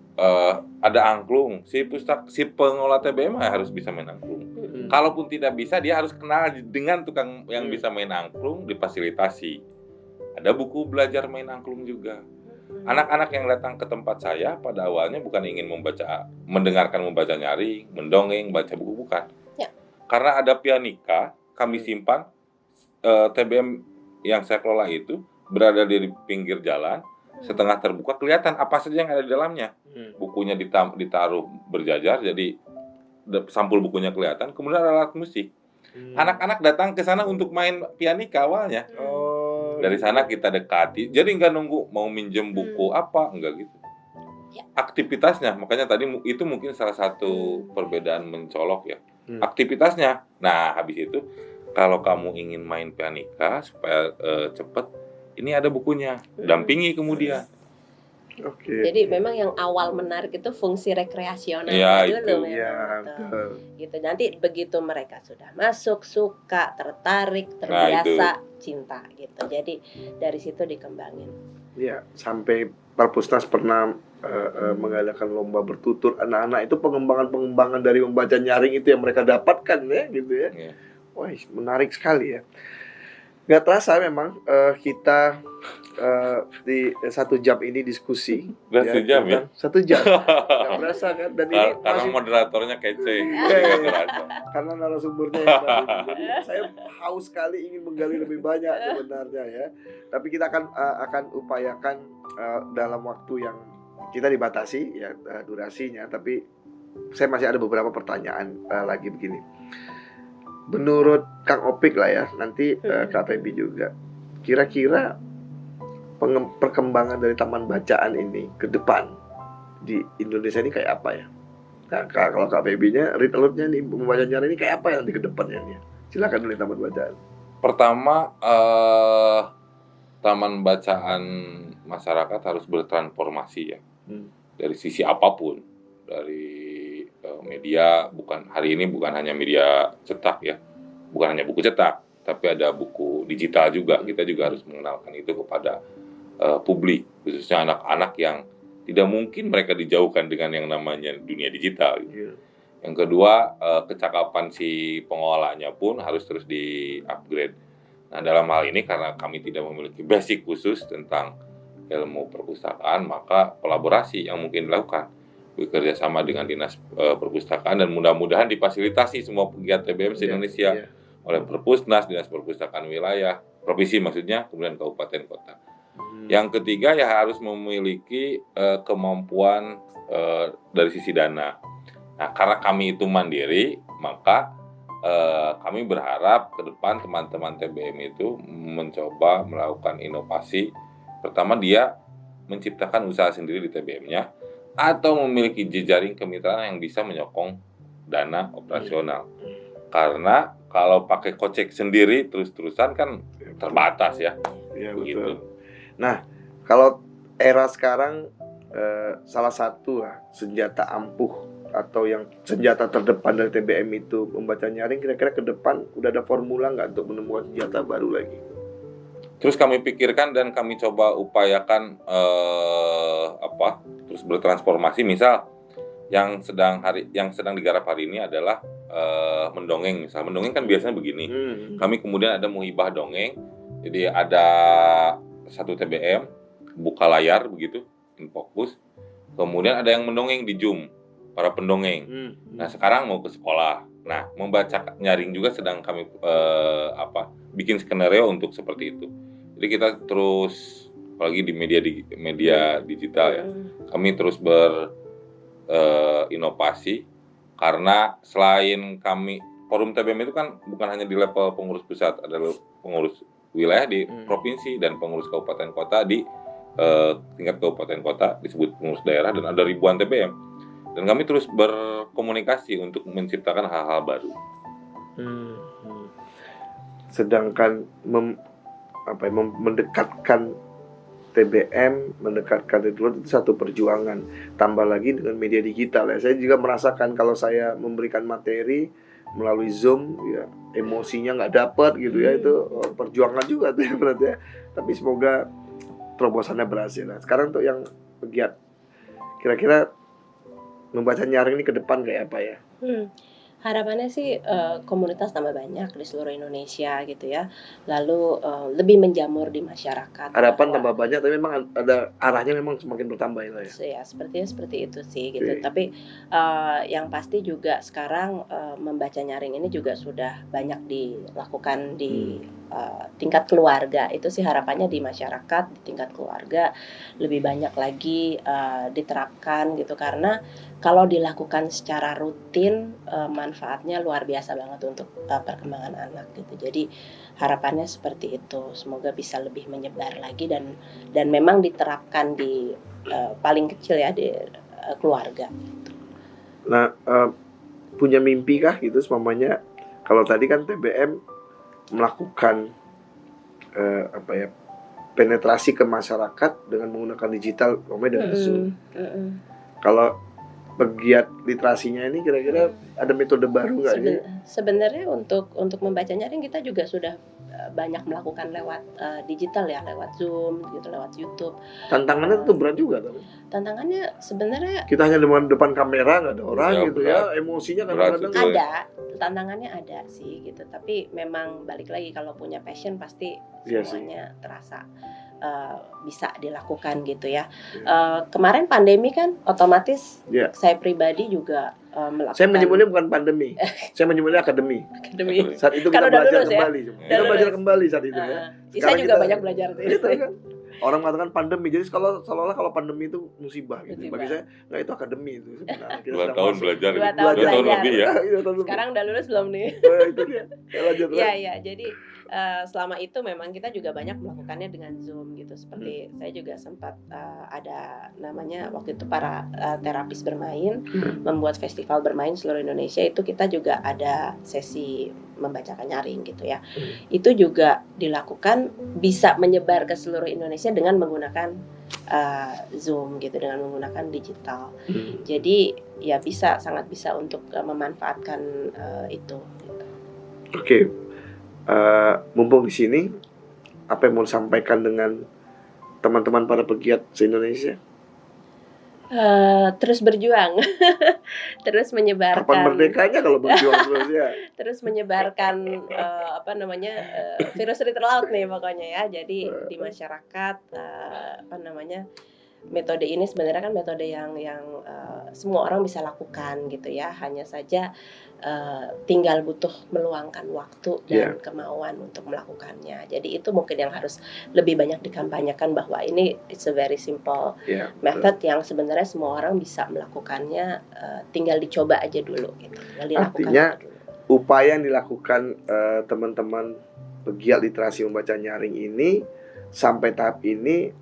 ada angklung, si pengelola TBM harus bisa main angklung. Kalaupun tidak bisa, dia harus kenal dengan tukang yang bisa main angklung, difasilitasi. Ada buku belajar main angklung juga. Anak-anak yang datang ke tempat saya pada awalnya bukan ingin mendengarkan membaca nyaring, mendongeng, baca buku, bukan. Karena ada pianika, kami simpan, TBM yang saya kelola itu berada di pinggir jalan, setengah terbuka, kelihatan apa saja yang ada di dalamnya. Bukunya ditaruh berjajar, jadi sampul bukunya kelihatan. Kemudian ada alat musik. Anak-anak datang ke sana untuk main pianika awalnya. Dari sana kita dekati, jadi nggak nunggu mau minjem buku apa, enggak gitu. Aktivitasnya, makanya tadi itu mungkin salah satu perbedaan mencolok ya. Aktivitasnya. Nah, habis itu kalau kamu ingin main pianika supaya cepet, ini ada bukunya, dampingi kemudian. Jadi memang yang awal menarik itu fungsi rekreasional dulu gitu. Nanti begitu mereka sudah masuk, suka, tertarik, terbiasa, cinta gitu. Jadi dari situ dikembangin. Ya, sampai Perpusnas pernah mengadakan lomba bertutur anak-anak, itu pengembangan dari membaca nyaring itu yang mereka dapatkan ya gitu ya. Wah, menarik sekali ya. Gak terasa memang kita di 1 jam ini diskusi. Udah 1 jam ya? 1 jam. Gak berasa kan? Dan ini karena moderatornya kece. Karena narasumbernya yang tadi. Saya haus sekali ingin menggali lebih banyak sebenarnya ya. Tapi kita akan upayakan dalam waktu yang kita dibatasi ya durasinya. Tapi saya masih ada beberapa pertanyaan lagi begini. Menurut Kang Opik lah ya, nanti Kak Feby juga, kira-kira perkembangan dari taman bacaan ini ke depan di Indonesia ini kayak apa ya? Nah, kalau KPB-nya, read alert-nya nih, membaca nyaring ini kayak apa ya nanti ke depannya nih? Silakan dulu taman bacaan. Pertama, taman bacaan masyarakat harus bertransformasi ya. Dari sisi apapun, dari media, hari ini bukan hanya media cetak ya, bukan hanya buku cetak, tapi ada buku digital juga. Kita juga harus mengenalkan itu kepada publik, khususnya anak-anak yang tidak mungkin mereka dijauhkan dengan yang namanya dunia digital. Gitu. Yang kedua, kecakapan si pengolahnya pun harus terus di-upgrade. Nah, dalam hal ini karena kami tidak memiliki basic khusus tentang ilmu perpustakaan, maka kolaborasi yang mungkin dilakukan bekerja sama dengan Dinas Perpustakaan, dan mudah-mudahan difasilitasi semua pegiat TBM se-Indonesia oleh Perpusnas, Dinas Perpustakaan Wilayah, Provinsi maksudnya, kemudian Kabupaten Kota. Yang ketiga ya harus memiliki kemampuan dari sisi dana. Nah, karena kami itu mandiri, maka kami berharap ke depan teman-teman TBM itu mencoba melakukan inovasi. Pertama, dia menciptakan usaha sendiri di TBM-nya atau memiliki jejaring kemitraan yang bisa menyokong dana operasional. Karena kalau pakai kocek sendiri terus-terusan kan terbatas ya. Iya, begitu. Betul. Nah, kalau era sekarang salah satu lah senjata ampuh atau yang senjata terdepan dari TBM itu membaca nyaring, kira-kira ke depan udah ada formula nggak untuk menemukan senjata baru lagi? Terus kami pikirkan dan kami coba upayakan terus bertransformasi. Misal yang sedang digarap hari ini adalah mendongeng. Misal mendongeng kan biasanya begini. Kami kemudian ada muhibah dongeng. Jadi ada satu TBM buka layar begitu, in fokus. Kemudian ada yang mendongeng di Zoom, para pendongeng. Nah, sekarang mau ke sekolah. Nah, membaca nyaring juga sedang kami bikin skenario untuk seperti itu. Jadi kita terus, apalagi di media digital ya, kami terus berinovasi karena selain kami, forum TBM itu kan bukan hanya di level pengurus pusat, ada pengurus wilayah di provinsi dan pengurus kabupaten kota di tingkat kabupaten kota disebut pengurus daerah, dan ada ribuan TBM. Dan kami terus berkomunikasi untuk menciptakan hal-hal baru. Sedangkan mendekatkan TBM, mendekatkan itu satu perjuangan. Tambah lagi dengan media digital ya. Saya juga merasakan kalau saya memberikan materi melalui Zoom ya, emosinya nggak dapat gitu ya, itu perjuangan juga tuh ya, berarti ya. Tapi semoga terobosannya berhasil. Nah, sekarang untuk yang pegiat, kira-kira membaca nyaring ini ke depan kayak apa ya? Harapannya sih komunitas tambah banyak di seluruh Indonesia gitu ya. Lalu lebih menjamur di masyarakat. Harapan tambah banyak, tapi memang ada arahnya, memang semakin bertambah itu ya. Ya, sepertinya seperti itu sih gitu. Tapi yang pasti juga sekarang membaca nyaring ini juga sudah banyak dilakukan di tingkat keluarga. Itu sih harapannya di masyarakat, di tingkat keluarga lebih banyak lagi diterapkan gitu, karena kalau dilakukan secara rutin manfaatnya luar biasa banget untuk perkembangan anak gitu. Jadi harapannya seperti itu, semoga bisa lebih menyebar lagi dan memang diterapkan di paling kecil ya di keluarga. Nah, punya mimpi kah gitu semuanya? Kalau tadi kan TBM melakukan penetrasi ke masyarakat dengan menggunakan digital, dengan Zoom. Kalau pegiat literasinya ini kira-kira ada metode baru nggak sih? Sebenarnya untuk membaca nyaring kita juga sudah banyak melakukan lewat digital ya, lewat Zoom gitu, lewat YouTube. Tantangannya itu berat juga tapi. Tantangannya sebenarnya kita hanya dengan depan kamera, nggak ada orang ya, gitu berat. Ya, emosinya kadang-kadang ada, tantangannya ada sih gitu. Tapi memang balik lagi kalau punya passion pasti semuanya terasa bisa dilakukan gitu ya. Kemarin pandemi kan otomatis saya pribadi juga melakukan. Saya menyebutnya bukan pandemi, saya menyebutnya akademi. Saat itu kita belajar kembali, kita belajar kembali saat itu ya. Saya juga banyak belajar tuh. Gitu, kan? Orang mengatakan pandemi. Jadi seolah-olah kalau pandemi itu musibah gitu. Musibah. Bagi saya nggak, itu akademi itu sebenarnya. Kita 2 sedang tahun masuk. belajar. 2 tahun 2 tahun belajar. lebih ya. Iya, tahun lebih. Sekarang udah lulus belum nih? Itu dia. Ya, lanjut. Iya, jadi selama itu memang kita juga banyak melakukannya dengan Zoom gitu. Seperti saya juga sempat ada namanya waktu itu para terapis bermain, membuat festival bermain seluruh Indonesia, itu kita juga ada sesi membacakan nyaring gitu ya. Itu juga dilakukan, bisa menyebar ke seluruh Indonesia dengan menggunakan Zoom gitu, dengan menggunakan digital. Jadi ya sangat bisa untuk memanfaatkan itu gitu. Oke. Mumpung di sini, apa yang mau disampaikan dengan teman-teman para pegiat se-Indonesia? Terus berjuang, terus Kapan menyebarkan, merdekanya kalau berjuang terus ya? terus menyebarkan virus riter laut nih pokoknya ya. Jadi di masyarakat metode ini sebenarnya kan metode yang semua orang bisa lakukan gitu ya. Hanya saja tinggal butuh meluangkan waktu dan kemauan untuk melakukannya. Jadi itu mungkin yang harus lebih banyak dikampanyekan, bahwa ini it's a very simple method yang sebenarnya semua orang bisa melakukannya, tinggal dicoba aja dulu gitu. Tinggal dilakukan Artinya, aja dulu. Upaya yang dilakukan teman-teman pegiat literasi membaca nyaring ini sampai tahap ini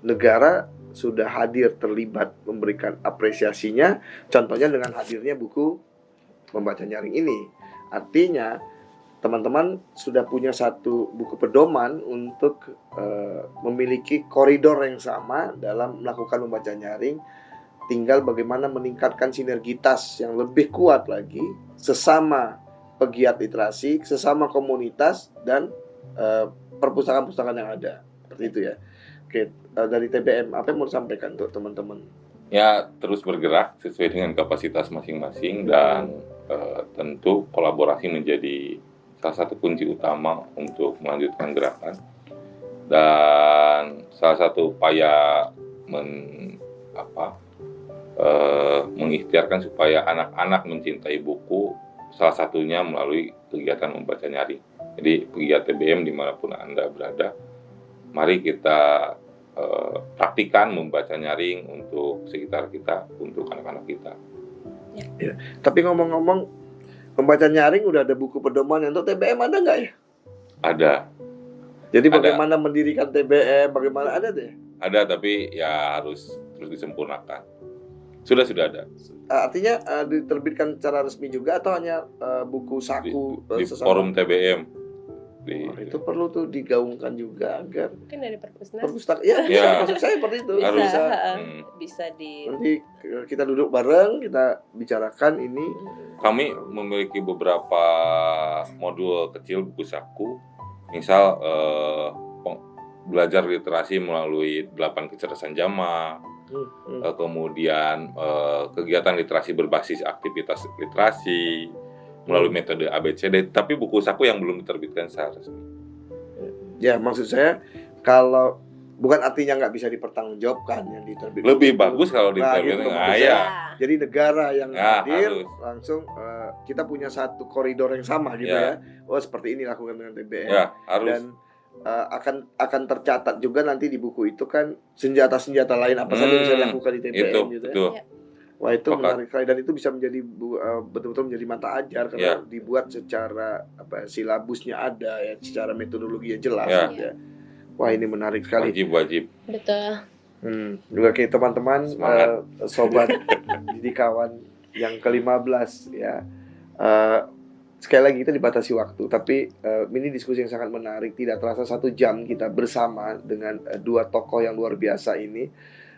negara sudah hadir, terlibat, memberikan apresiasinya. Contohnya dengan hadirnya buku membaca nyaring ini. Artinya teman-teman sudah punya satu buku pedoman untuk memiliki koridor yang sama dalam melakukan membaca nyaring. Tinggal bagaimana meningkatkan sinergitas yang lebih kuat lagi sesama pegiat literasi, sesama komunitas, dan perpustakaan-perpustakaan yang ada. Seperti itu ya. Oke, dari TBM apa yang mau disampaikan untuk teman-teman? Ya, terus bergerak sesuai dengan kapasitas masing-masing, dan tentu kolaborasi menjadi salah satu kunci utama untuk melanjutkan gerakan. Dan salah satu upaya mengikhtiarkan supaya anak-anak mencintai buku, salah satunya melalui kegiatan membaca nyaring. Jadi pegiat TBM dimanapun Anda berada, mari kita praktikan membaca nyaring untuk sekitar kita, untuk anak-anak kita. Ya. Tapi ngomong-ngomong, membaca nyaring udah ada buku pedoman. Untuk TBM ada nggak ya? Ada. Jadi bagaimana mendirikan TBM, bagaimana ada deh? Ada, tapi ya harus terus disempurnakan. Sudah ada. Artinya diterbitkan secara resmi juga atau hanya buku saku Di forum TBM. Itu perlu tuh digaungkan juga agar mungkin dari perpustakaan ya. Maksud saya seperti itu. Bisa di nanti kita duduk bareng, kita bicarakan ini. Kami memiliki beberapa modul kecil buku saku, misal belajar literasi melalui 8 kecerdasan jamak, kemudian kegiatan literasi berbasis aktivitas literasi melalui metode ABCD, tapi buku saku yang belum diterbitkan secara resmi. Ya, maksud saya kalau bukan artinya nggak bisa dipertanggungjawabkan yang diterbitkan. Lebih bagus kalau diterbitkan. Jadi negara yang hadir harus. langsung kita punya satu koridor yang sama gitu ya. Oh, seperti ini lakukan dengan TBM. Ya, harus. Dan akan tercatat juga nanti di buku itu kan senjata-senjata lain apa saja yang bisa dilakukan di TBM itu, gitu ya. Betul. Wah, itu menarik sekali, dan itu bisa menjadi betul-betul menjadi mata ajar karena dibuat secara silabusnya ada ya, secara metodologinya jelas ya. Wah, ini menarik sekali. Wajib. Betul. Juga kayak teman-teman sobat didikawan yang ke-15 ya. Sekali lagi kita dibatasi waktu, tapi ini diskusi yang sangat menarik. Tidak terasa 1 jam kita bersama dengan 2 tokoh yang luar biasa ini.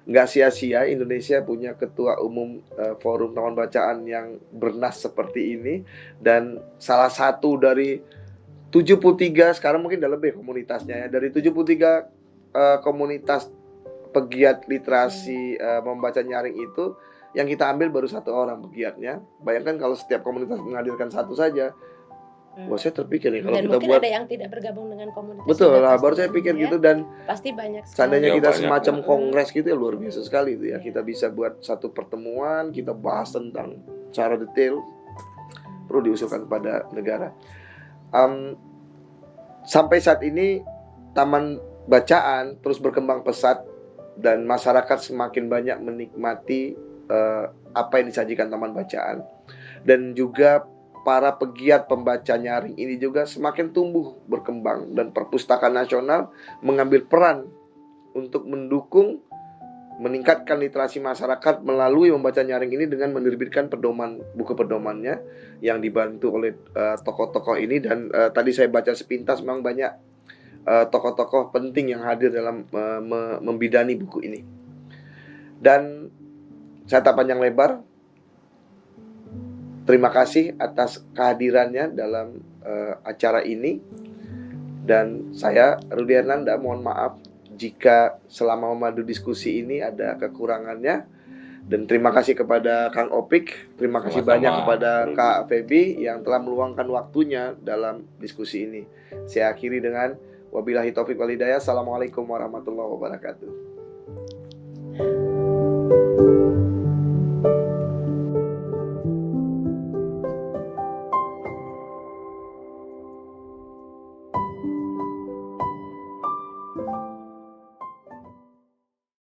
Nggak sia-sia Indonesia punya ketua umum forum taman bacaan yang bernas seperti ini, dan salah satu dari 73, sekarang mungkin udah lebih komunitasnya ya, dari 73 komunitas pegiat literasi membaca nyaring itu, yang kita ambil baru 1 orang pegiatnya. Bayangkan kalau setiap komunitas menghadirkan 1 saja. Wah, saya terpikir nih kalau dan kita mungkin buat, ada yang tidak bergabung dengan komunitas. betul lah, baru saya pikir gitu. Dan pasti banyak sekali. seandainya kita banyak. semacam kongres gitu ya, luar biasa sekali itu ya. Kita bisa buat satu pertemuan, kita bahas tentang secara detail, perlu diusulkan kepada negara. Sampai saat ini Taman bacaan terus berkembang pesat dan masyarakat semakin banyak menikmati apa yang disajikan Taman Bacaan, dan juga para pegiat pembaca nyaring ini juga semakin tumbuh berkembang, dan Perpustakaan Nasional mengambil peran untuk mendukung meningkatkan literasi masyarakat melalui membaca nyaring ini dengan menerbitkan buku pedomannya yang dibantu oleh tokoh-tokoh ini. Dan tadi saya baca sepintas, memang banyak tokoh-tokoh penting yang hadir dalam membidani buku ini. Dan saya tak panjang lebar, terima kasih atas kehadirannya dalam acara ini. Dan saya, Rudi Hernanda, mohon maaf jika selama memandu diskusi ini ada kekurangannya. Dan terima kasih kepada Kang Opik, terima kasih Sama-sama, banyak kepada Rudi. Kak Febi yang telah meluangkan waktunya dalam diskusi ini. Saya akhiri dengan wabillahi taufiq wal hidayah. Assalamualaikum warahmatullahi wabarakatuh.